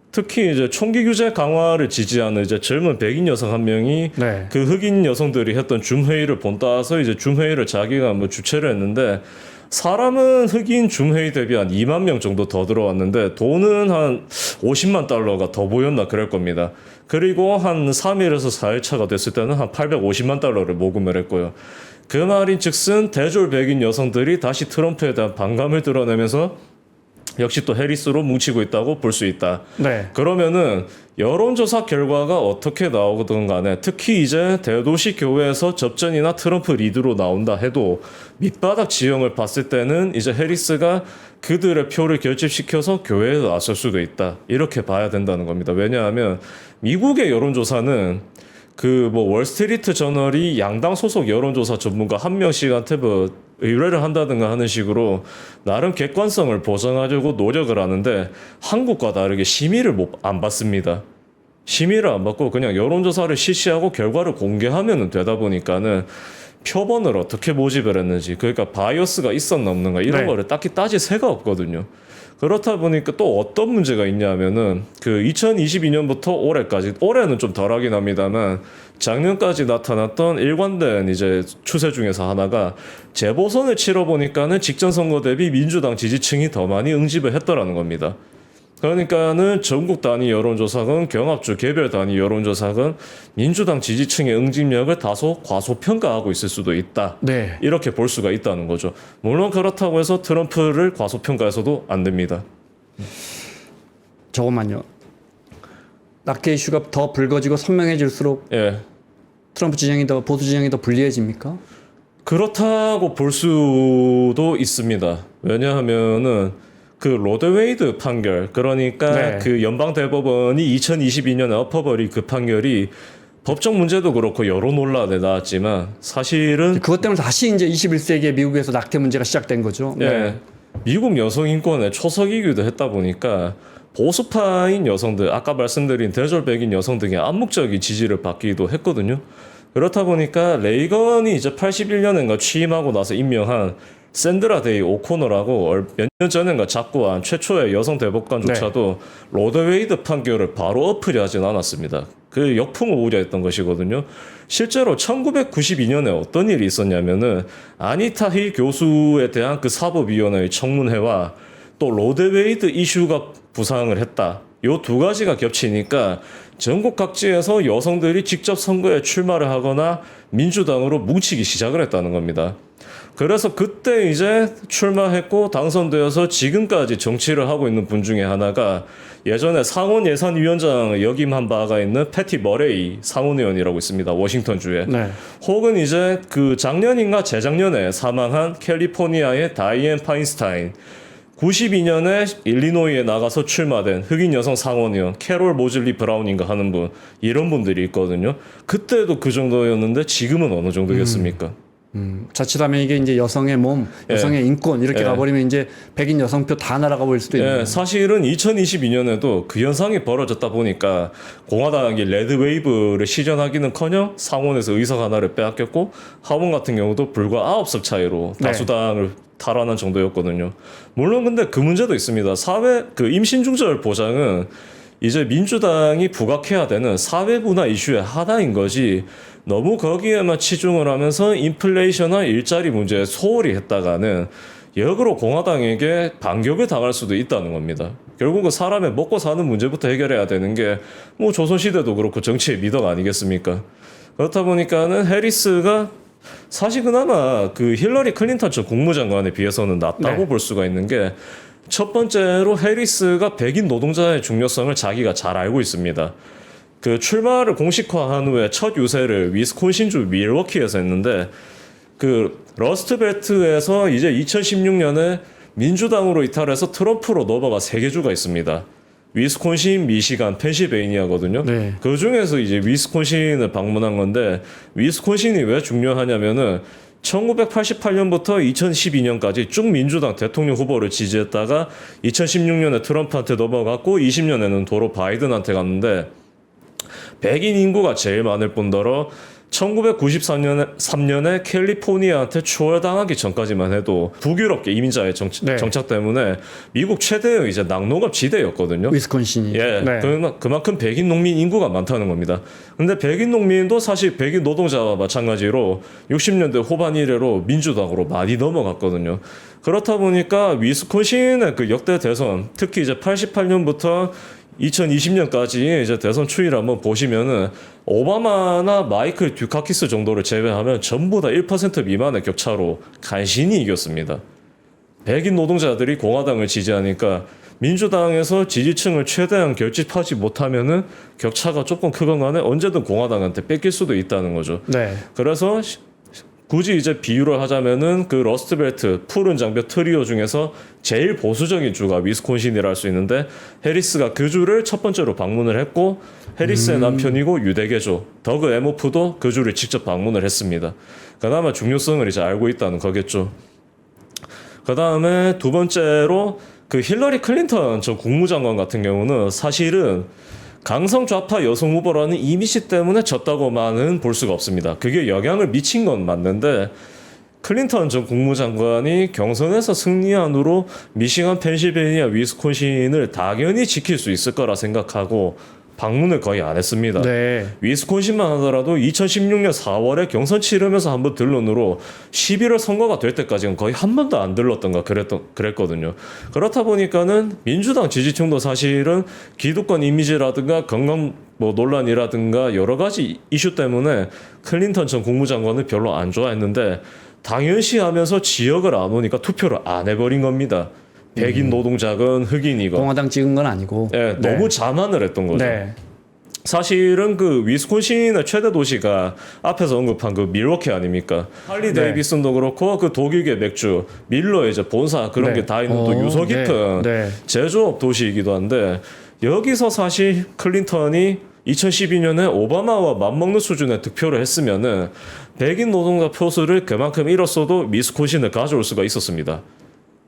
특히 이제 총기 규제 강화를 지지하는 이제 젊은 백인 여성 한 명이 네. 그 흑인 여성들이 했던 줌회의를 본따서 이제 줌회의를 자기가 뭐 주최를 했는데 사람은 흑인 줌회의 대비 한 2만 명 정도 더 들어왔는데 돈은 한 50만 달러가 더 보였나 그럴 겁니다. 그리고 한 3일에서 4일차가 됐을 때는 한 850만 달러를 모금을 했고요. 그 말인 즉슨 대졸 백인 여성들이 다시 트럼프에 대한 반감을 드러내면서 역시 또 해리스로 뭉치고 있다고 볼 수 있다. 네. 그러면은 여론조사 결과가 어떻게 나오든 간에 특히 이제 대도시 교회에서 접전이나 트럼프 리드로 나온다 해도 밑바닥 지형을 봤을 때는 이제 해리스가 그들의 표를 결집시켜서 교회에 나설 수도 있다. 이렇게 봐야 된다는 겁니다. 왜냐하면 미국의 여론조사는 그 뭐 월스트리트 저널이 양당 소속 여론조사 전문가 한 명씩한테 뭐 의뢰를 한다든가 하는 식으로 나름 객관성을 보장하려고 노력을 하는데 한국과 다르게 심의를 안 받습니다. 심의를 안 받고 그냥 여론조사를 실시하고 결과를 공개하면 되다 보니까는 표본을 어떻게 모집을 했는지 그러니까 바이어스가 있었나 없는가 이런 네. 거를 딱히 따질 새가 없거든요. 그렇다 보니까 또 어떤 문제가 있냐면은 그 2022년부터 올해까지 올해는 좀 덜하긴 합니다만 작년까지 나타났던 일관된 이제 추세 중에서 하나가 재보선을 치러 보니까는 직전 선거 대비 민주당 지지층이 더 많이 응집을 했더라는 겁니다. 그러니까는 전국 단위 여론조사건 경합주 개별 단위 여론조사건 민주당 지지층의 응집력을 다소 과소평가하고 있을 수도 있다. 네. 이렇게 볼 수가 있다는 거죠. 물론 그렇다고 해서 트럼프를 과소평가해서도 안 됩니다. 저것만요. 낙계 이슈가 더 불거지고 선명해질수록 예. 트럼프 진영이 더 보수 진영이 더 불리해집니까? 그렇다고 볼 수도 있습니다. 왜냐하면은 그 로드웨이드 판결 그러니까 네. 그 연방 대법원이 2022년에 엎어버린 그 판결이 법적 문제도 그렇고 여러 논란에 나왔지만 사실은 그것 때문에 다시 이제 21세기의 미국에서 낙태 문제가 시작된 거죠. 예, 미국 여성 인권의 초석이기도 했다 보니까 보수파인 여성들 아까 말씀드린 대졸 백인 여성 등의 암묵적인 지지를 받기도 했거든요. 그렇다 보니까 레이건이 이제 81년인가 취임하고 나서 임명한 샌드라 데이 오코너라고 몇 년 전인가 잡고한 최초의 여성 대법관조차도 로드웨이드 판결을 바로 어플이 하진 않았습니다. 그 역풍을 우려했던 것이거든요. 실제로 1992년에 어떤 일이 있었냐면은 아니타 힐 교수에 대한 그 사법위원회의 청문회와 또 로드웨이드 이슈가 부상을 했다. 요 두 가지가 겹치니까 전국 각지에서 여성들이 직접 선거에 출마를 하거나 민주당으로 뭉치기 시작을 했다는 겁니다. 그래서 그때 이제 출마했고 당선되어서 지금까지 정치를 하고 있는 분 중에 하나가 예전에 상원 예산위원장을 역임한 바가 있는 패티 머레이 상원의원이라고 있습니다. 워싱턴주에. 네. 혹은 이제 그 작년인가 재작년에 사망한 캘리포니아의 다이앤 파인스타인. 92년에 일리노이에 나가서 출마된 흑인 여성 상원의원 캐롤 모즐리 브라운인가 하는 분 이런 분들이 있거든요. 그때도 그 정도였는데 지금은 어느 정도겠습니까? 자칫하면 이게 이제 여성의 몸, 여성의 인권 이렇게 가버리면 이제 백인 여성표 다 날아가 버릴 수도 있는. 사실은 2022년에도 그 현상이 벌어졌다 보니까 공화당이 레드웨이브를 시전하기는커녕 상원에서 의석 하나를 빼앗겼고 하원 같은 경우도 불과 9석 차이로 다수당을 탈환한 정도였거든요. 물론 근데 그 문제도 있습니다. 사회 그 임신중절 보장은 이제 민주당이 부각해야 되는 사회문화 이슈의 하나인 거지 너무 거기에만 치중을 하면서 인플레이션과 일자리 문제에 소홀히 했다가는 역으로 공화당에게 반격을 당할 수도 있다는 겁니다. 결국은 사람의 먹고 사는 문제부터 해결해야 되는 게 뭐 조선시대도 그렇고 정치의 미덕 아니겠습니까? 그렇다 보니까는 해리스가 사실 그나마 그 힐러리 클린턴 전 국무장관에 비해서는 낫다고 네. 볼 수가 있는 게 첫 번째로 해리스가 백인 노동자의 중요성을 자기가 잘 알고 있습니다. 그 출마를 공식화한 후에 첫 유세를 위스콘신주 밀워키에서 했는데 그 러스트벨트에서 이제 2016년에 민주당으로 이탈해서 트럼프로 넘어가 세 개 주가 있습니다. 위스콘신, 미시간, 펜실베이니아거든요. 네. 그 중에서 이제 위스콘신을 방문한 건데 위스콘신이 왜 중요하냐면은 1988년부터 2012년까지 쭉 민주당 대통령 후보를 지지했다가 2016년에 트럼프한테 넘어갔고 20년에는 도로 바이든한테 갔는데 백인 인구가 제일 많을 뿐더러 1993년에 캘리포니아한테 추월당하기 전까지만 해도 북유럽계 이민자의 네. 정착 때문에 미국 최대의 이제 낙농업 지대였거든요. 위스콘신이. 예, 네. 그만큼 백인 농민 인구가 많다는 겁니다. 근데 백인 농민도 사실 백인 노동자와 마찬가지로 60년대 후반 이래로 민주당으로 많이 넘어갔거든요. 그렇다 보니까 위스콘신의 그 역대 대선, 특히 이제 88년부터 2020년까지 이제 대선 추이를 한번 보시면은 오바마나 마이클 듀카키스 정도를 제외하면 전부 다 1% 미만의 격차로 간신히 이겼습니다. 백인 노동자들이 공화당을 지지하니까 민주당에서 지지층을 최대한 결집하지 못하면은 격차가 조금 크건 간에 언제든 공화당한테 뺏길 수도 있다는 거죠. 네. 그래서 굳이 이제 비유를 하자면은 그 러스트벨트 푸른 장벽 트리오 중에서 제일 보수적인 주가 위스콘신이라 할 수 있는데 해리스가 그 주를 첫 번째로 방문을 했고 해리스의 남편이고 유대계조 더그 에모프도 그 주를 직접 방문을 했습니다. 그나마 중요성을 이제 알고 있다는 거겠죠. 그 다음에 두 번째로 그 힐러리 클린턴 전 국무장관 같은 경우는 사실은 강성 좌파 여성 후보라는 이미지 때문에 졌다고만은 볼 수가 없습니다. 그게 영향을 미친 건 맞는데 클린턴 전 국무장관이 경선에서 승리한 후로 미시간, 펜실베이니아, 위스콘신을 당연히 지킬 수 있을 거라 생각하고 방문을 거의 안 했습니다. 네. 위스콘신만 하더라도 2016년 4월에 경선 치르면서 한번 들른 후로 11월 선거가 될 때까지는 거의 한 번도 안 들렀던가 그랬거든요. 그렇다 보니까는 민주당 지지층도 사실은 기득권 이미지라든가 건강 뭐 논란이라든가 여러 가지 이슈 때문에 클린턴 전 국무장관을 별로 안 좋아했는데 당연시하면서 지역을 안 오니까 투표를 안 해버린 겁니다. 백인 노동자건 흑인이건. 공화당 찍은 건 아니고. 예, 네. 너무 자만을 했던 거죠. 네. 사실은 그 위스콘신의 최대 도시가 앞에서 언급한 그 밀워키 아닙니까? 할리 네. 데이비슨도 그렇고 그 독일계 맥주 밀러의 이제 본사 그런 네. 게 다 있는 또 유서 깊은 네. 네. 제조업 도시이기도 한데 여기서 사실 클린턴이 2012년에 오바마와 맞먹는 수준의 득표를 했으면은 백인 노동자 표수를 그만큼 잃었어도 위스콘신을 가져올 수가 있었습니다.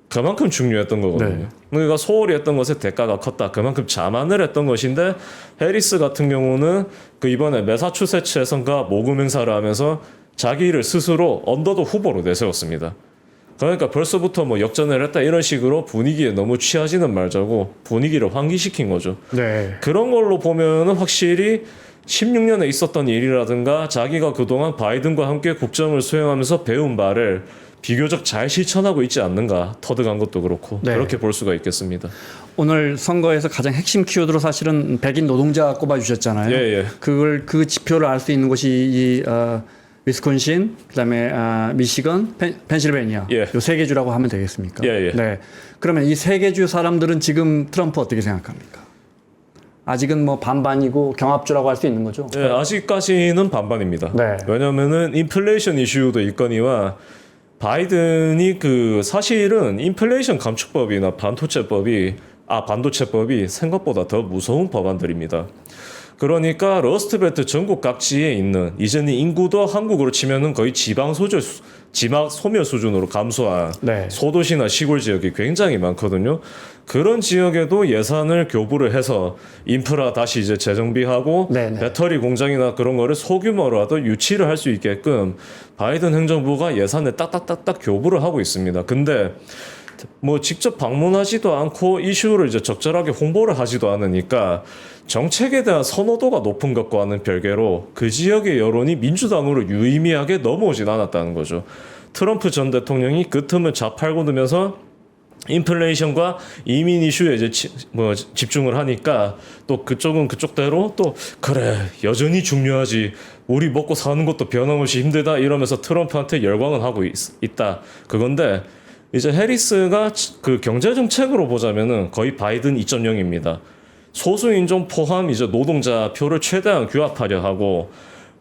그만큼 중요했던 거거든요. 네. 그러니까 소홀히 했던 것의 대가가 컸다. 그만큼 자만을 했던 것인데 해리스 같은 경우는 그 이번에 매사추세츠에선가 모금 행사를 하면서 자기를 스스로 언더독 후보로 내세웠습니다. 그러니까 벌써부터 뭐 역전을 했다 이런 식으로 분위기에 너무 취하지는 말자고 분위기를 환기시킨 거죠. 네. 그런 걸로 보면은 확실히 16년에 있었던 일이라든가 자기가 그동안 바이든과 함께 국정을 수행하면서 배운 바를 비교적 잘 실천하고 있지 않는가. 터득한 것도 그렇고 네. 그렇게 볼 수가 있겠습니다. 오늘 선거에서 가장 핵심 키워드로 사실은 백인 노동자 꼽아주셨잖아요. 예. 그 지표를 알 수 있는 곳이 이 위스콘신, 그다음에 미시건, 펜실베니아 예. 요 세 개 주라고 하면 되겠습니까? 예. 네. 그러면 이 세 개 주 사람들은 지금 트럼프 어떻게 생각합니까? 아직은 뭐 반반이고 경합주라고 할 수 있는 거죠. 예, 아직까지는 반반입니다. 네. 왜냐면은 인플레이션 이슈도 있거니와 바이든이 그 사실은 인플레이션 감축법이나 반도체법이 생각보다 더 무서운 법안들입니다. 그러니까 러스트벨트 전국 각지에 있는 이제는 인구도 한국으로 치면은 거의 지방 소멸 수준으로 감소한 네. 소도시나 시골 지역이 굉장히 많거든요. 그런 지역에도 예산을 교부를 해서 인프라 다시 이제 재정비하고 네네. 배터리 공장이나 그런 거를 소규모로라도 유치를 할 수 있게끔 바이든 행정부가 예산을 딱딱딱딱 교부를 하고 있습니다. 근데 뭐 직접 방문하지도 않고 이슈를 이제 적절하게 홍보를 하지도 않으니까 정책에 대한 선호도가 높은 것과는 별개로 그 지역의 여론이 민주당으로 유의미하게 넘어오진 않았다는 거죠. 트럼프 전 대통령이 그 틈을 자팔고 들면서 인플레이션과 이민 이슈에 이제 집중을 하니까 또 그쪽은 그쪽대로 또 그래 여전히 중요하지 우리 먹고 사는 것도 변함없이 힘들다 이러면서 트럼프한테 열광은 하고 있다 그건데 이제 해리스가 그 경제 정책으로 보자면은 거의 바이든 2.0입니다. 소수 인종 포함 이제 노동자 표를 최대한 규합하려 하고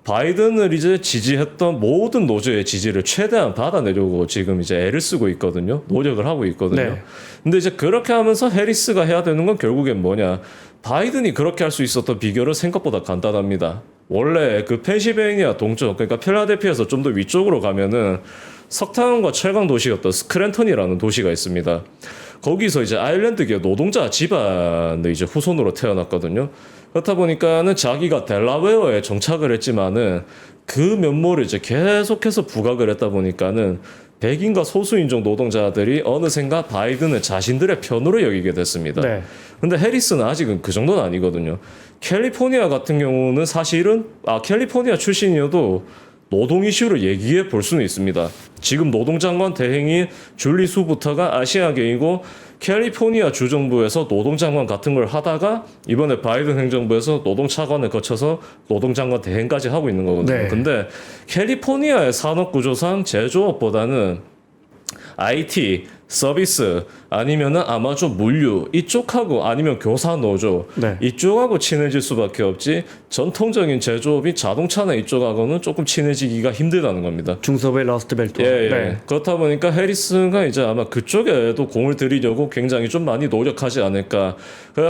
바이든을 이제 지지했던 모든 노조의 지지를 최대한 받아내려고 지금 이제 애를 쓰고 있거든요. 노력을 하고 있거든요. 네. 근데 이제 그렇게 하면서 해리스가 해야 되는 건 결국엔 뭐냐. 바이든이 그렇게 할 수 있었던 비결은 생각보다 간단합니다. 원래 그 펜실베이니아 동쪽, 그러니까 필라델피아에서 좀 더 위쪽으로 가면은 석탄과 철강 도시였던 스크랜턴이라는 도시가 있습니다. 거기서 이제 아일랜드계 노동자 집안의 이제 후손으로 태어났거든요. 그렇다 보니까는 자기가 델라웨어에 정착을 했지만은 그 면모를 이제 계속해서 부각을 했다 보니까는 백인과 소수인종 노동자들이 어느샌가 바이든을 자신들의 편으로 여기게 됐습니다. 네. 근데 해리스는 아직은 그 정도는 아니거든요. 캘리포니아 같은 경우는 사실은 캘리포니아 출신이어도 노동 이슈를 얘기해 볼 수는 있습니다. 지금 노동장관 대행인 줄리 수부터가 아시아계이고 캘리포니아 주정부에서 노동장관 같은 걸 하다가 이번에 바이든 행정부에서 노동차관을 거쳐서 노동장관 대행까지 하고 있는 거거든요. 네. 근데 캘리포니아의 산업구조상 제조업보다는 IT, 서비스 아니면은 아마존 물류 이쪽하고 아니면 교사 노조 네. 이쪽하고 친해질 수밖에 없지 전통적인 제조업이 자동차나 이쪽하고는 조금 친해지기가 힘들다는 겁니다. 중서부의 러스트벨트. 예. 네. 그렇다 보니까 해리스가 이제 아마 그쪽에도 공을 들이려고 굉장히 좀 많이 노력하지 않을까.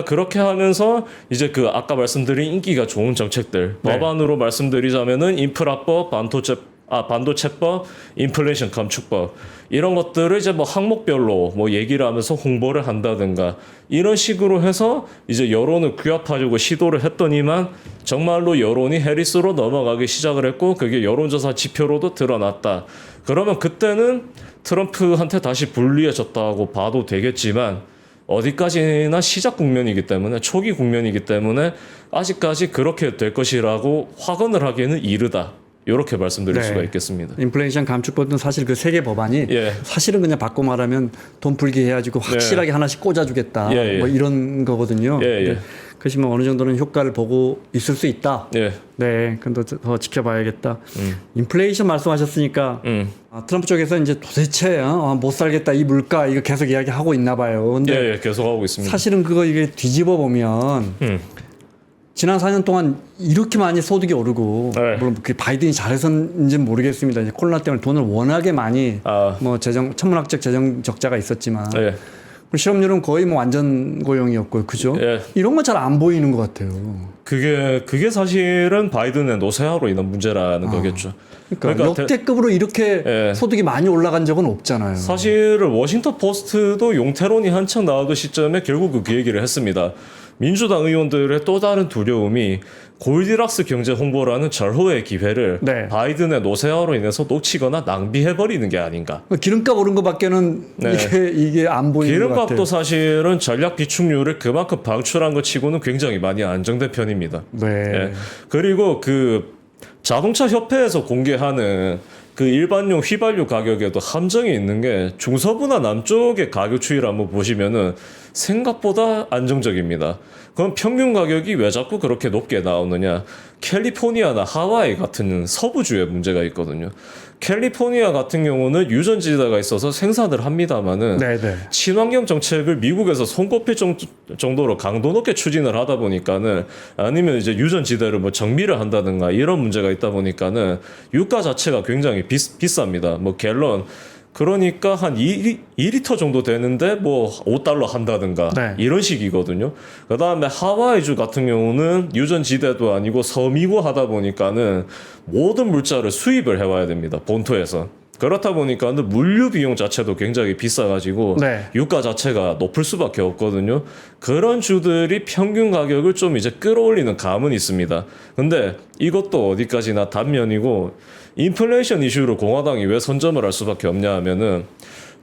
그렇게 하면서 이제 그 아까 말씀드린 인기가 좋은 정책들 네. 법안으로 말씀드리자면은 인프라법, 반도체법, 인플레이션 감축법 이런 것들을 이제 뭐 항목별로 뭐 얘기를 하면서 홍보를 한다든가 이런 식으로 해서 이제 여론을 규합하려고 시도를 했더니만 정말로 여론이 해리스로 넘어가기 시작을 했고 그게 여론조사 지표로도 드러났다. 그러면 그때는 트럼프한테 다시 불리해졌다고 봐도 되겠지만 어디까지나 시작 국면이기 때문에 초기 국면이기 때문에 아직까지 그렇게 될 것이라고 확언을 하기에는 이르다. 이렇게 말씀드릴 네. 수가 있겠습니다. 인플레이션 감축법은 사실 그 세 개 법안이 예. 사실은 그냥 바꿔 말하면 돈 풀기 해가지고 확실하게 하나씩 꽂아주겠다. 예, 예. 뭐 이런 거거든요. 예, 예. 근데 그것이 뭐 어느 정도는 효과를 보고 있을 수 있다. 예. 네, 그건 더 지켜봐야겠다. 인플레이션 말씀하셨으니까 트럼프 쪽에서 이제 도대체 못 살겠다 이 물가 이거 계속 이야기하고 있나 봐요. 근데 예, 계속 하고 있습니다. 사실은 그거 이게 뒤집어 보면 지난 4년 동안 이렇게 많이 소득이 오르고 네. 물론 그 바이든이 잘해서인지는 모르겠습니다. 이제 코로나 때문에 돈을 워낙에 많이 뭐 천문학적 재정 적자가 있었지만 예. 실업률은 거의 뭐 완전 고용이었고요, 그죠? 예. 이런 건 잘 안 보이는 것 같아요. 그게 사실은 바이든의 노쇠화로 인한 문제라는 거겠죠. 그러니까 역대급으로 이렇게 예. 소득이 많이 올라간 적은 없잖아요. 사실은 워싱턴 포스트도 용태론이 한창 나오던 시점에 결국 그 얘기를 했습니다. 민주당 의원들의 또 다른 두려움이 골디락스 경제 홍보라는 절호의 기회를 네. 바이든의 노쇠화로 인해서 놓치거나 낭비해버리는 게 아닌가. 기름값 오른 것밖에는 네. 이게 안 보이는 것 같아요. 기름값도 사실은 전략 비축률을 그만큼 방출한 것 치고는 굉장히 많이 안정된 편입니다. 네. 예. 그리고 그 자동차 협회에서 공개하는 그 일반용 휘발유 가격에도 함정이 있는 게 중서부나 남쪽의 가격 추이를 한번 보시면은 생각보다 안정적입니다. 그럼 평균 가격이 왜 자꾸 그렇게 높게 나오느냐? 캘리포니아나 하와이 같은 서부주에 문제가 있거든요. 캘리포니아 같은 경우는 유전지대가 있어서 생산을 합니다만은 네네. 친환경 정책을 미국에서 손꼽힐 정도로 강도 높게 추진을 하다 보니까는 아니면 이제 유전지대를 뭐 정비를 한다든가 이런 문제가 있다 보니까는 유가 자체가 굉장히 비쌉니다. 뭐 갤런 그러니까 한 2리터 정도 되는데 뭐 $5 한다든가 네. 이런 식이거든요. 그 다음에 하와이주 같은 경우는 유전지대도 아니고 섬이고 하다 보니까는 모든 물자를 수입을 해와야 됩니다. 본토에서. 그렇다 보니까는 물류 비용 자체도 굉장히 비싸가지고 네. 유가 자체가 높을 수밖에 없거든요. 그런 주들이 평균 가격을 좀 이제 끌어올리는 감은 있습니다. 근데 이것도 어디까지나 단면이고 인플레이션 이슈로 공화당이 왜 선점을 할 수밖에 없냐 하면은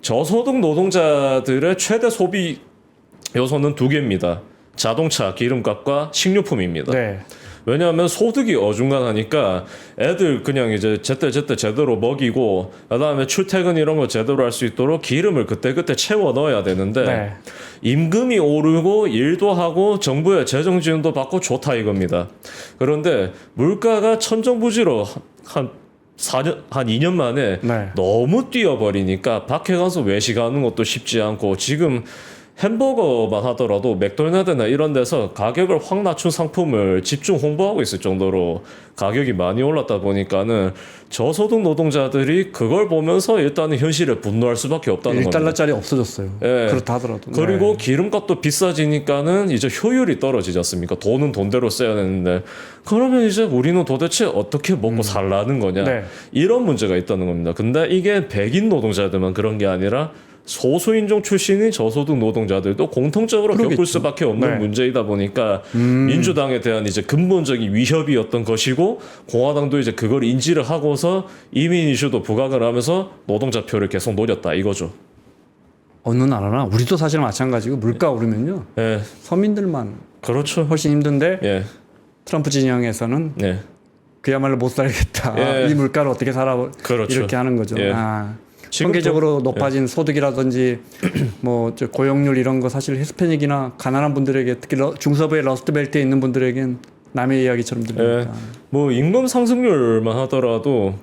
저소득 노동자들의 최대 소비 요소는 두 개입니다. 자동차, 기름값과 식료품입니다. 네. 왜냐하면 소득이 어중간하니까 애들 그냥 이제 제때제때 제대로 먹이고 그다음에 출퇴근 이런 거 제대로 할 수 있도록 기름을 그때그때 채워 넣어야 되는데 네. 임금이 오르고 일도 하고 정부의 재정 지원도 받고 좋다 이겁니다. 그런데 물가가 천정부지로 한 4년, 한 2년 만에 네. 너무 뛰어버리니까 밖에 가서 외식하는 것도 쉽지 않고 지금 햄버거만 하더라도 맥도날드나 이런 데서 가격을 확 낮춘 상품을 집중 홍보하고 있을 정도로 가격이 많이 올랐다 보니까는 저소득 노동자들이 그걸 보면서 일단은 현실에 분노할 수밖에 없다는 겁니다. 1달러짜리 없어졌어요. 예. 그렇다 하더라도. 그리고 네. 기름값도 비싸지니까는 이제 효율이 떨어지지 않습니까? 돈은 돈대로 써야 되는데 그러면 이제 우리는 도대체 어떻게 먹고 살라는 거냐? 네. 이런 문제가 있다는 겁니다. 근데 이게 백인 노동자들만 그런 게 아니라 소수인종 출신인 저소득 노동자들도 공통적으로 겪을 그러겠죠. 수밖에 없는 네. 문제이다 보니까 민주당에 대한 이제 근본적인 위협이었던 것이고 공화당도 이제 그걸 인지를 하고서 이민 이슈도 부각을 하면서 노동자 표를 계속 노렸다 이거죠. 어느 나라나 우리도 사실 마찬가지고 물가 오르면요. 예, 서민들만 그렇죠. 훨씬 힘든데 예, 트럼프 진영에서는 예, 그야말로 못 살겠다. 예. 이 물가를 어떻게 살아 그렇죠. 이렇게 하는 거죠. 예. 지금도- 통계적으로 높아진 소득이라든지 뭐 저 고용률 이런 거 사실 히스패닉이나 가난한 분들에게 특히 중서부의 러스트벨트에 있는 분들에겐 남의 이야기처럼 들립니다. 뭐 임금 상승률만 하더라도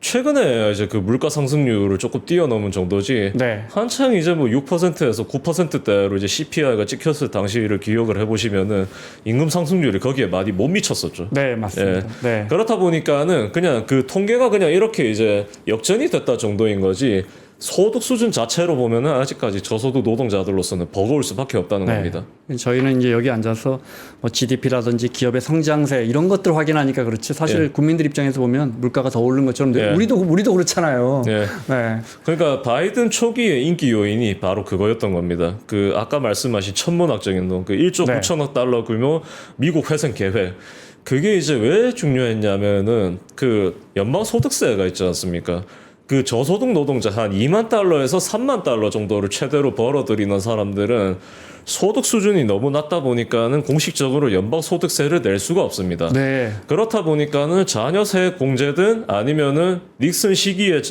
최근에 이제 그 물가 상승률을 조금 뛰어넘은 정도지. 네. 한창 이제 뭐 6%에서 9%대로 이제 CPI가 찍혔을 당시를 기억을 해보시면은 임금 상승률이 거기에 많이 못 미쳤었죠. 네, 맞습니다. 네. 그렇다 보니까는 그냥 그 통계가 그냥 이렇게 이제 역전이 됐다 정도인 거지. 소득 수준 자체로 보면은 아직까지 저소득 노동자들로서는 버거울 수밖에 없다는 겁니다. 저희는 이제 여기 앉아서 뭐 GDP라든지 기업의 성장세 이런 것들 확인하니까 그렇지 사실 국민들 입장에서 보면 물가가 더 오르는 것처럼 예. 우리도 그렇잖아요. 예. 네. 그러니까 바이든 초기의 인기 요인이 바로 그거였던 겁니다. 그 아까 말씀하신 천문학적인 돈, 그 1조 네. 9천억 달러 규모 미국 회생 계획. 그게 이제 왜 중요했냐면은 그 연방 소득세가 있지 않습니까? 그 저소득 노동자 한 2만 달러에서 3만 달러 정도를 최대로 벌어들이는 사람들은 소득 수준이 너무 낮다 보니까는 공식적으로 연방 소득세를 낼 수가 없습니다. 네. 그렇다 보니까는 자녀 세액 공제든 아니면은 닉슨 시기에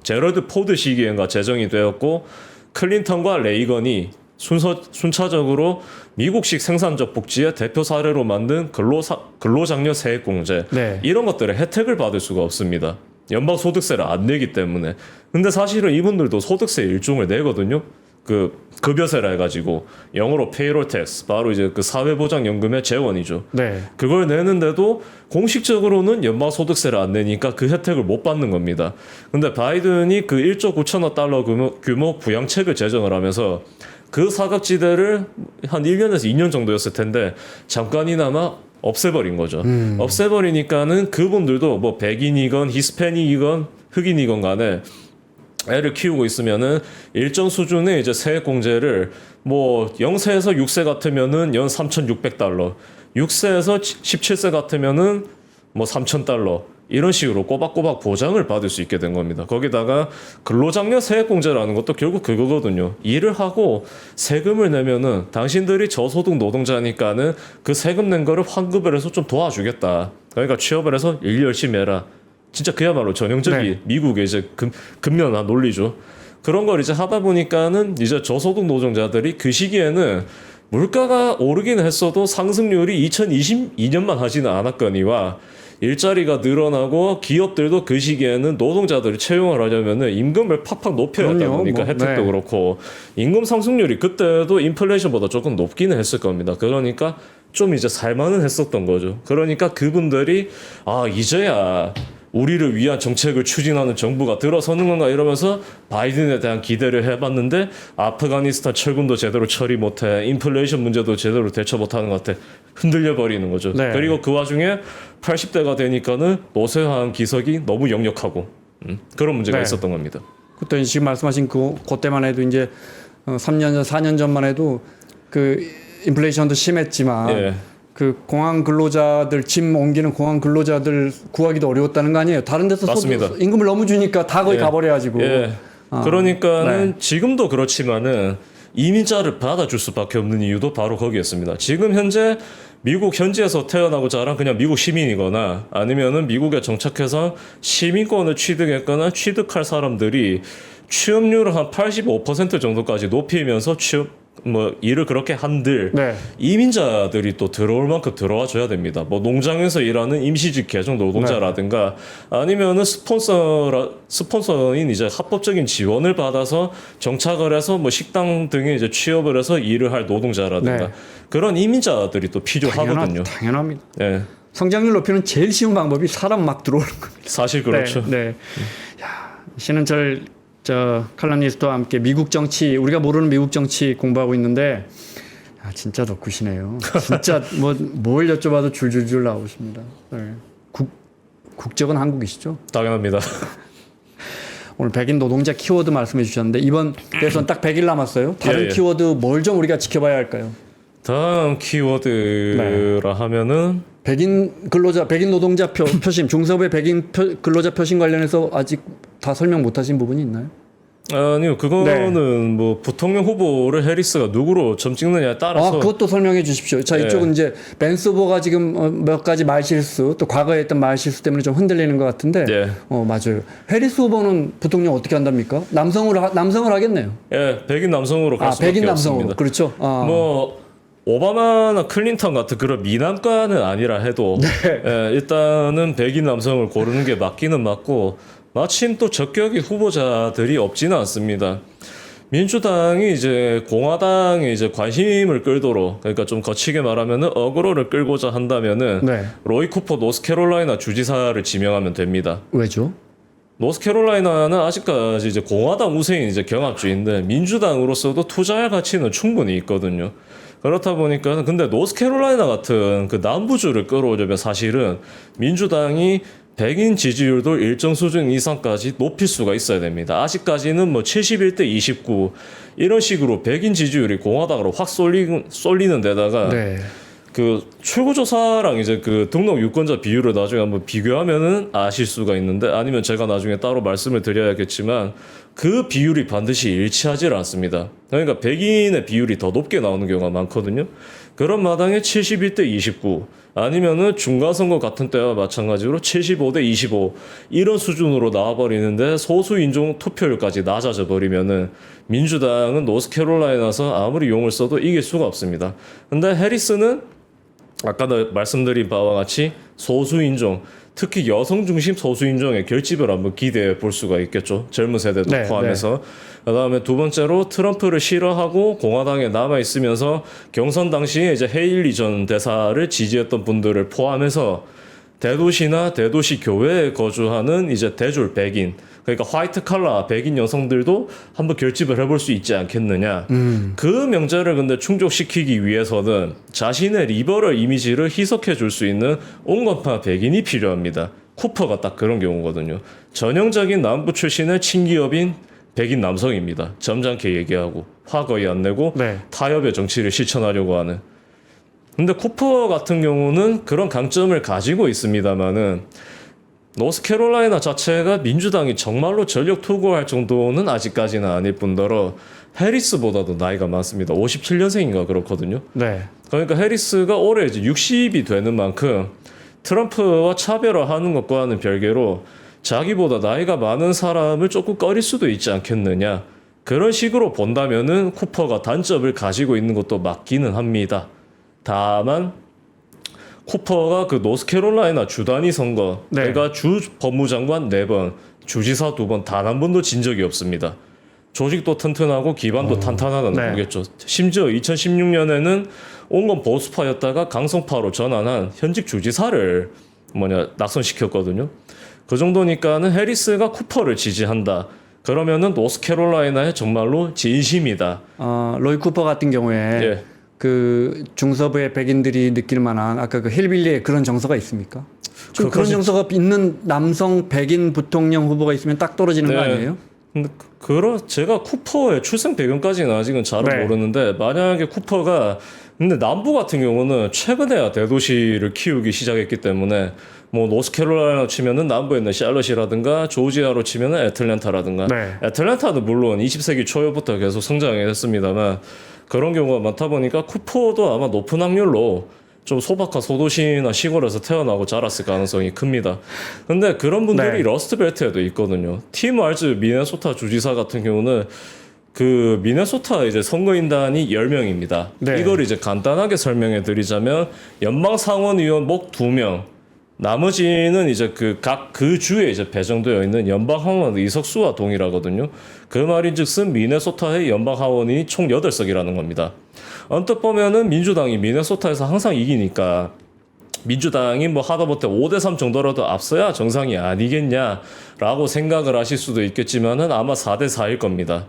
제럴드 포드 시기엔가 제정이 되었고 클린턴과 레이건이 순차적으로 미국식 생산적 복지의 대표 사례로 만든 근로장려 세액 공제 네. 이런 것들의 혜택을 받을 수가 없습니다. 연방 소득세를 안 내기 때문에. 근데 사실은 이분들도 소득세 일종을 내거든요. 그 급여세라 해가지고 영어로 payroll tax 바로 이제 그 사회보장연금의 재원이죠. 네. 그걸 내는데도 공식적으로는 연방소득세를 안 내니까 그 혜택을 못 받는 겁니다. 근데 바이든이 그 1조 9천억 달러 규모 부양책을 제정을 하면서 그 사각지대를 한 1년에서 2년 정도였을 텐데 잠깐이나마 없애버린 거죠. 없애버리니까는 그분들도 뭐 백인이건 히스패닉이건 흑인이건 간에 애를 키우고 있으면은 일정 수준의 이제 세액 공제를 뭐 0세에서 6세 같으면은 연 3,600달러, 6세에서 17세 같으면은 뭐 3,000달러 이런 식으로 꼬박꼬박 보장을 받을 수 있게 된 겁니다. 거기다가 근로장려 세액 공제라는 것도 결국 그거거든요. 일을 하고 세금을 내면은 당신들이 저소득 노동자니까는 그 세금 낸 거를 환급을 해서 좀 도와주겠다. 그러니까 취업을 해서 일 열심히 해라. 진짜 그야말로 전형적인 네. 미국의 이제 금연한 논리죠. 그런 걸 이제 하다 보니까는 이제 저소득 노동자들이 그 시기에는 물가가 오르긴 했어도 상승률이 2022년만 하지는 않았거니와 일자리가 늘어나고 기업들도 그 시기에는 노동자들을 채용을 하려면은 임금을 팍팍 높여야 하다 그럼요. 보니까 뭐, 혜택도 네. 그렇고 임금 상승률이 그때도 인플레이션보다 조금 높기는 했을 겁니다. 그러니까 좀 이제 살만은 했었던 거죠. 그러니까 그분들이 이제야 우리를 위한 정책을 추진하는 정부가 들어서는 건가 이러면서 바이든에 대한 기대를 해봤는데 아프가니스탄 철군도 제대로 처리 못해 인플레이션 문제도 제대로 대처 못하는 것 같아 흔들려 버리는 거죠. 네. 그리고 그 와중에 80대가 되니까는 노쇠화한 기석이 너무 역력하고 그런 문제가 네. 있었던 겁니다. 그때 지금 말씀하신 그때만 해도 이제 3년 전, 4년 전만 해도 그 인플레이션도 심했지만 예. 그 공항 근로자들 짐 옮기는 공항 근로자들 구하기도 어려웠다는 거 아니에요? 다른 데서 맞습니다. 임금을 너무 주니까 다 거기 예. 가버려가지고. 예. 그러니까는 지금도 그렇지만은 이민자를 받아줄 수밖에 없는 이유도 바로 거기였습니다. 지금 현재 미국 현지에서 태어나고 자란 그냥 미국 시민이거나 아니면은 미국에 정착해서 시민권을 취득했거나 취득할 사람들이 취업률을 한 85% 정도까지 높이면서 일을 그렇게 한들 네. 이민자들이 또 들어올 만큼 들어와 줘야 됩니다. 뭐 농장에서 일하는 임시직 계정 노동자라든가 아니면은 스폰서인 이제 합법적인 지원을 받아서 정착을 해서 뭐 식당 등에 이제 취업을 해서 일을 할 노동자라든가 네. 그런 이민자들이 또 필요하거든요. 당연합니다. 네. 성장률 높이는 제일 쉬운 방법이 사람 막 들어오는 겁니다. 사실 그렇죠. 네. 야, 신은철 칼럼니스트와 함께 미국 정치, 우리가 모르는 미국 정치 공부하고 있는데, 진짜 덕후시네요. 진짜 뭘 여쭤봐도 줄줄줄 나오십니다. 네. 국적은 한국이시죠? 당연합니다. 오늘 백인 노동자 키워드 말씀해 주셨는데, 이번 대선 딱 100일 남았어요. 다른 예. 키워드 뭘 좀 우리가 지켜봐야 할까요? 다음 키워드라 하면은 백인 근로자, 백인 노동자 표심, 중서부의 백인 근로자 표심 관련해서 아직 다 설명 못 하신 부분이 있나요? 아니요, 그거는 뭐 부통령 후보를 해리스가 누구로 점 찍느냐에 따라서 그것도 설명해 주십시오. 자, 이쪽은 이제 벤스 후보가 지금 몇 가지 말실수, 또 과거에 했던 말실수 때문에 좀 흔들리는 것 같은데, 예. 맞아요. 해리스 후보는 부통령 어떻게 한답니까? 남성을 하겠네요. 예, 백인 남성으로 갈 수밖에 백인 남성으로. 없습니다. 그렇죠. 뭐 오바마나 클린턴 같은 그런 미남과는 아니라 해도 예, 일단은 백인 남성을 고르는 게 맞기는 맞고 마침 또 적격인 후보자들이 없지는 않습니다. 민주당이 이제 공화당에 이제 관심을 끌도록 그러니까 좀 거치게 말하면은 어그로를 끌고자 한다면은 네. 로이 쿠퍼 노스캐롤라이나 주지사를 지명하면 됩니다. 왜죠? 노스캐롤라이나는 아직까지 이제 공화당 우세인 이제 경합주의인데 민주당으로서도 투자할 가치는 충분히 있거든요. 그렇다 보니까 근데 노스캐롤라이나 같은 그 남부주를 끌어오려면 사실은 민주당이 백인 지지율도 일정 수준 이상까지 높일 수가 있어야 됩니다. 아직까지는 뭐 71대 29 이런 식으로 백인 지지율이 공화당으로 확 쏠리는 데다가 네. 그 출구조사랑 이제 그 등록 유권자 비율을 나중에 한번 비교하면은 아실 수가 있는데 아니면 제가 나중에 따로 말씀을 드려야겠지만 그 비율이 반드시 일치하지 않습니다. 그러니까 백인의 비율이 더 높게 나오는 경우가 많거든요. 그런 마당에 71대 29 아니면은 중간선거 같은 때와 마찬가지로 75대 25 이런 수준으로 나와버리는데 소수 인종 투표율까지 낮아져 버리면은 민주당은 노스캐롤라이나에서 아무리 용을 써도 이길 수가 없습니다. 근데 해리스는 아까도 말씀드린 바와 같이 소수인종, 특히 여성 중심 소수인종의 결집을 한번 기대해 볼 수가 있겠죠. 젊은 세대도 네, 포함해서. 그다음에 두 번째로 트럼프를 싫어하고 공화당에 남아 있으면서 경선 당시에 이제 헤일리 전 대사를 지지했던 분들을 포함해서 대도시나 대도시 교외에 거주하는 이제 대졸 백인, 그러니까 화이트 칼라 백인 여성들도 한번 결집을 해볼 수 있지 않겠느냐. 그 명제를 근데 충족시키기 위해서는 자신의 리버럴 이미지를 희석해 줄 수 있는 온건파 백인이 필요합니다. 쿠퍼가 딱 그런 경우거든요. 전형적인 남부 출신의 친기업인 백인 남성입니다. 점잖게 얘기하고 화 거의 안 내고 네. 타협의 정치를 실천하려고 하는. 근데 쿠퍼 같은 경우는 그런 강점을 가지고 있습니다만은 노스캐롤라이나 자체가 민주당이 정말로 전력 투구할 정도는 아직까지는 아닐 뿐더러 해리스보다도 나이가 많습니다. 57년생인가 그렇거든요. 네. 그러니까 해리스가 올해 이제 60이 되는 만큼 트럼프와 차별화하는 것과는 별개로 자기보다 나이가 많은 사람을 조금 꺼릴 수도 있지 않겠느냐. 그런 식으로 본다면은 쿠퍼가 단점을 가지고 있는 것도 맞기는 합니다. 다만 쿠퍼가 그 노스캐롤라이나 주단위 선거, 네. 그러니까 주 법무장관 4번, 주지사 2번 단 한 번도 진 적이 없습니다. 조직도 튼튼하고 기반도 탄탄하다는 거겠죠. 심지어 2016년에는 온건 보수파였다가 강성파로 전환한 현직 주지사를 낙선시켰거든요. 그 정도니까는 해리스가 쿠퍼를 지지한다. 그러면은 노스캐롤라이나의 정말로 진심이다. 로이 쿠퍼 같은 경우에 예. 그 중서부의 백인들이 느낄 만한 아까 그 힐빌리의 그런 정서가 있습니까? 좀 그런 정서가 있는 남성 백인 부통령 후보가 있으면 딱 떨어지는 거 아니에요? 근데 제가 쿠퍼의 출생 배경까지는 아직은 잘은 모르는데 만약에 쿠퍼가 근데 남부 같은 경우는 최근에야 대도시를 키우기 시작했기 때문에 뭐 노스캐롤라이나 치면은 남부에 있는 샬럿이라든가 조지아로 치면은 애틀랜타라든가 애틀랜타는 물론 20세기 초여부터 계속 성장했습니다만 그런 경우가 많다 보니까 쿠퍼도 아마 높은 확률로 좀 소박한 소도시나 시골에서 태어나고 자랐을 가능성이 큽니다. 근데 그런 분들이 네. 러스트벨트에도 있거든요. 팀 알즈 미네소타 주지사 같은 경우는 그 미네소타 이제 선거인단이 10명입니다. 네. 이걸 이제 간단하게 설명해 드리자면 연방 상원의원 목 2명, 나머지는 이제 그 주에 이제 배정되어 있는 연방 하원 의석수와 동일하거든요. 그 말인즉슨 미네소타의 연방 하원이 총 8석이라는 겁니다. 언뜻 보면은 민주당이 미네소타에서 항상 이기니까 민주당이 뭐 하다못해 5대3 정도라도 앞서야 정상이 아니겠냐라고 생각을 하실 수도 있겠지만은 아마 4대4일 겁니다.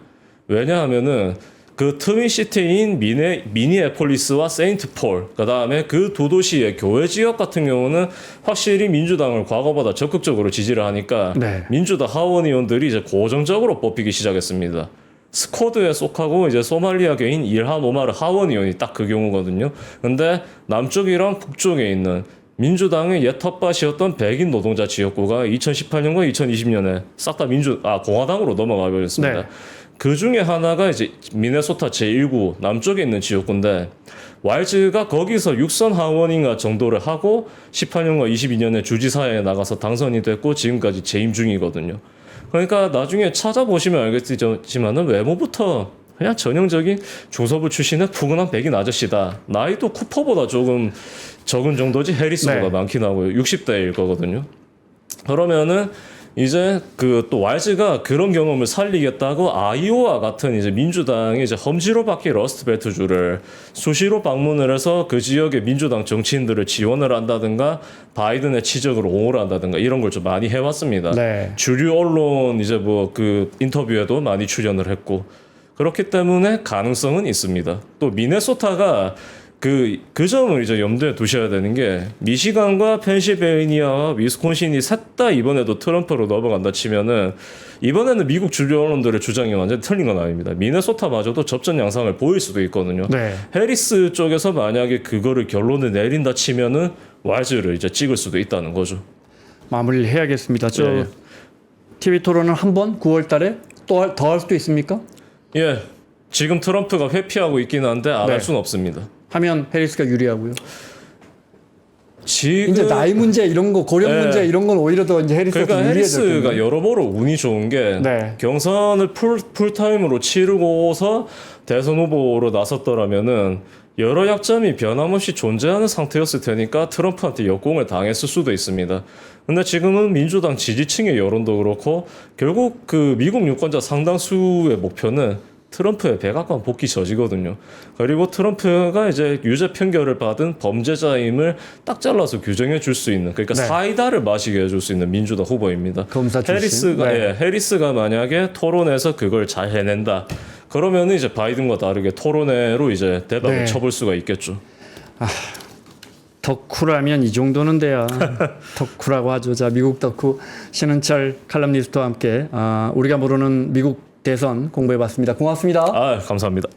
왜냐하면은 그 트윈시티인 미니애폴리스와 세인트폴, 그 다음에 그 두 도시의 교외 지역 같은 경우는 확실히 민주당을 과거보다 적극적으로 지지를 하니까 네. 민주당 하원 의원들이 이제 고정적으로 뽑히기 시작했습니다. 스쿼드에 속하고 이제 소말리아계인 일한 오마르 하원 의원이 딱 그 경우거든요. 근데 남쪽이랑 북쪽에 있는 민주당의 옛 텃밭이었던 백인 노동자 지역구가 2018년과 2020년에 싹 다 공화당으로 넘어가 버렸습니다. 네. 그 중에 하나가 이제 미네소타 제1구 남쪽에 있는 지역구인데 와일즈가 거기서 육선 하원인가 정도를 하고 18년과 22년에 주지사에 나가서 당선이 됐고 지금까지 재임 중이거든요. 그러니까 나중에 찾아보시면 알겠지만은 외모부터 그냥 전형적인 중서부 출신의 푸근한 백인 아저씨다. 나이도 쿠퍼보다 조금 적은 정도지 해리스보다 네. 많긴 하고요. 60대일 거거든요. 그러면은 이제 그 또 와일즈가 그런 경험을 살리겠다고 아이오와 같은 이제 민주당의 이제 험지로 바뀐 러스트벨트주를 수시로 방문을 해서 그 지역의 민주당 정치인들을 지원을 한다든가 바이든의 치적으로 옹호를 한다든가 이런 걸 좀 많이 해왔습니다. 네. 주류 언론 이제 뭐 그 인터뷰에도 많이 출연을 했고 그렇기 때문에 가능성은 있습니다. 또 미네소타가 그 점을 이제 염두에 두셔야 되는 게 미시간과 펜실베이니아와 위스콘신이 셋 다 이번에도 트럼프로 넘어간다 치면은 이번에는 미국 주류 언론들의 주장이 완전히 틀린 건 아닙니다. 미네소타마저도 접전 양상을 보일 수도 있거든요. 네. 해리스 쪽에서 만약에 그거를 결론을 내린다 치면은 와일즈를 이제 찍을 수도 있다는 거죠. 마무리를 해야겠습니다. 저 예, 예. TV 토론은 한 번 9월 달에 또 더 할 수도 있습니까? 예. 지금 트럼프가 회피하고 있긴 한데 안 네. 할 수는 없습니다. 하면 해리스가 유리하고요. 지금 이제 나이 문제 이런 거 고령 네. 문제 이런 건 오히려 더 이제 해리스가 그러니까 좀 유리해질 해리스가 텐데. 여러모로 운이 좋은 게 네. 경선을 풀타임으로 치르고서 대선 후보로 나섰더라면은 여러 약점이 변함없이 존재하는 상태였을 테니까 트럼프한테 역공을 당했을 수도 있습니다. 근데 지금은 민주당 지지층의 여론도 그렇고 결국 그 미국 유권자 상당수의 목표는 트럼프의 백악관 복귀 저지거든요. 그리고 트럼프가 이제 유죄 판결을 받은 범죄자임을 딱 잘라서 규정해 줄 수 있는 그러니까 네. 사이다를 마시게 해줄 수 있는 민주당 후보입니다. 검사 출신. 해리스가 네. 예, 해리스가 만약에 토론에서 그걸 잘 해낸다. 그러면 이제 바이든과 다르게 토론회로 이제 대답을 네. 쳐볼 수가 있겠죠. 덕후라면 이 정도는 돼야 덕후라고 하죠. 자, 미국 덕후 신은철 칼럼니스트와 함께 우리가 모르는 미국 대선 공부해봤습니다. 고맙습니다. 아, 감사합니다.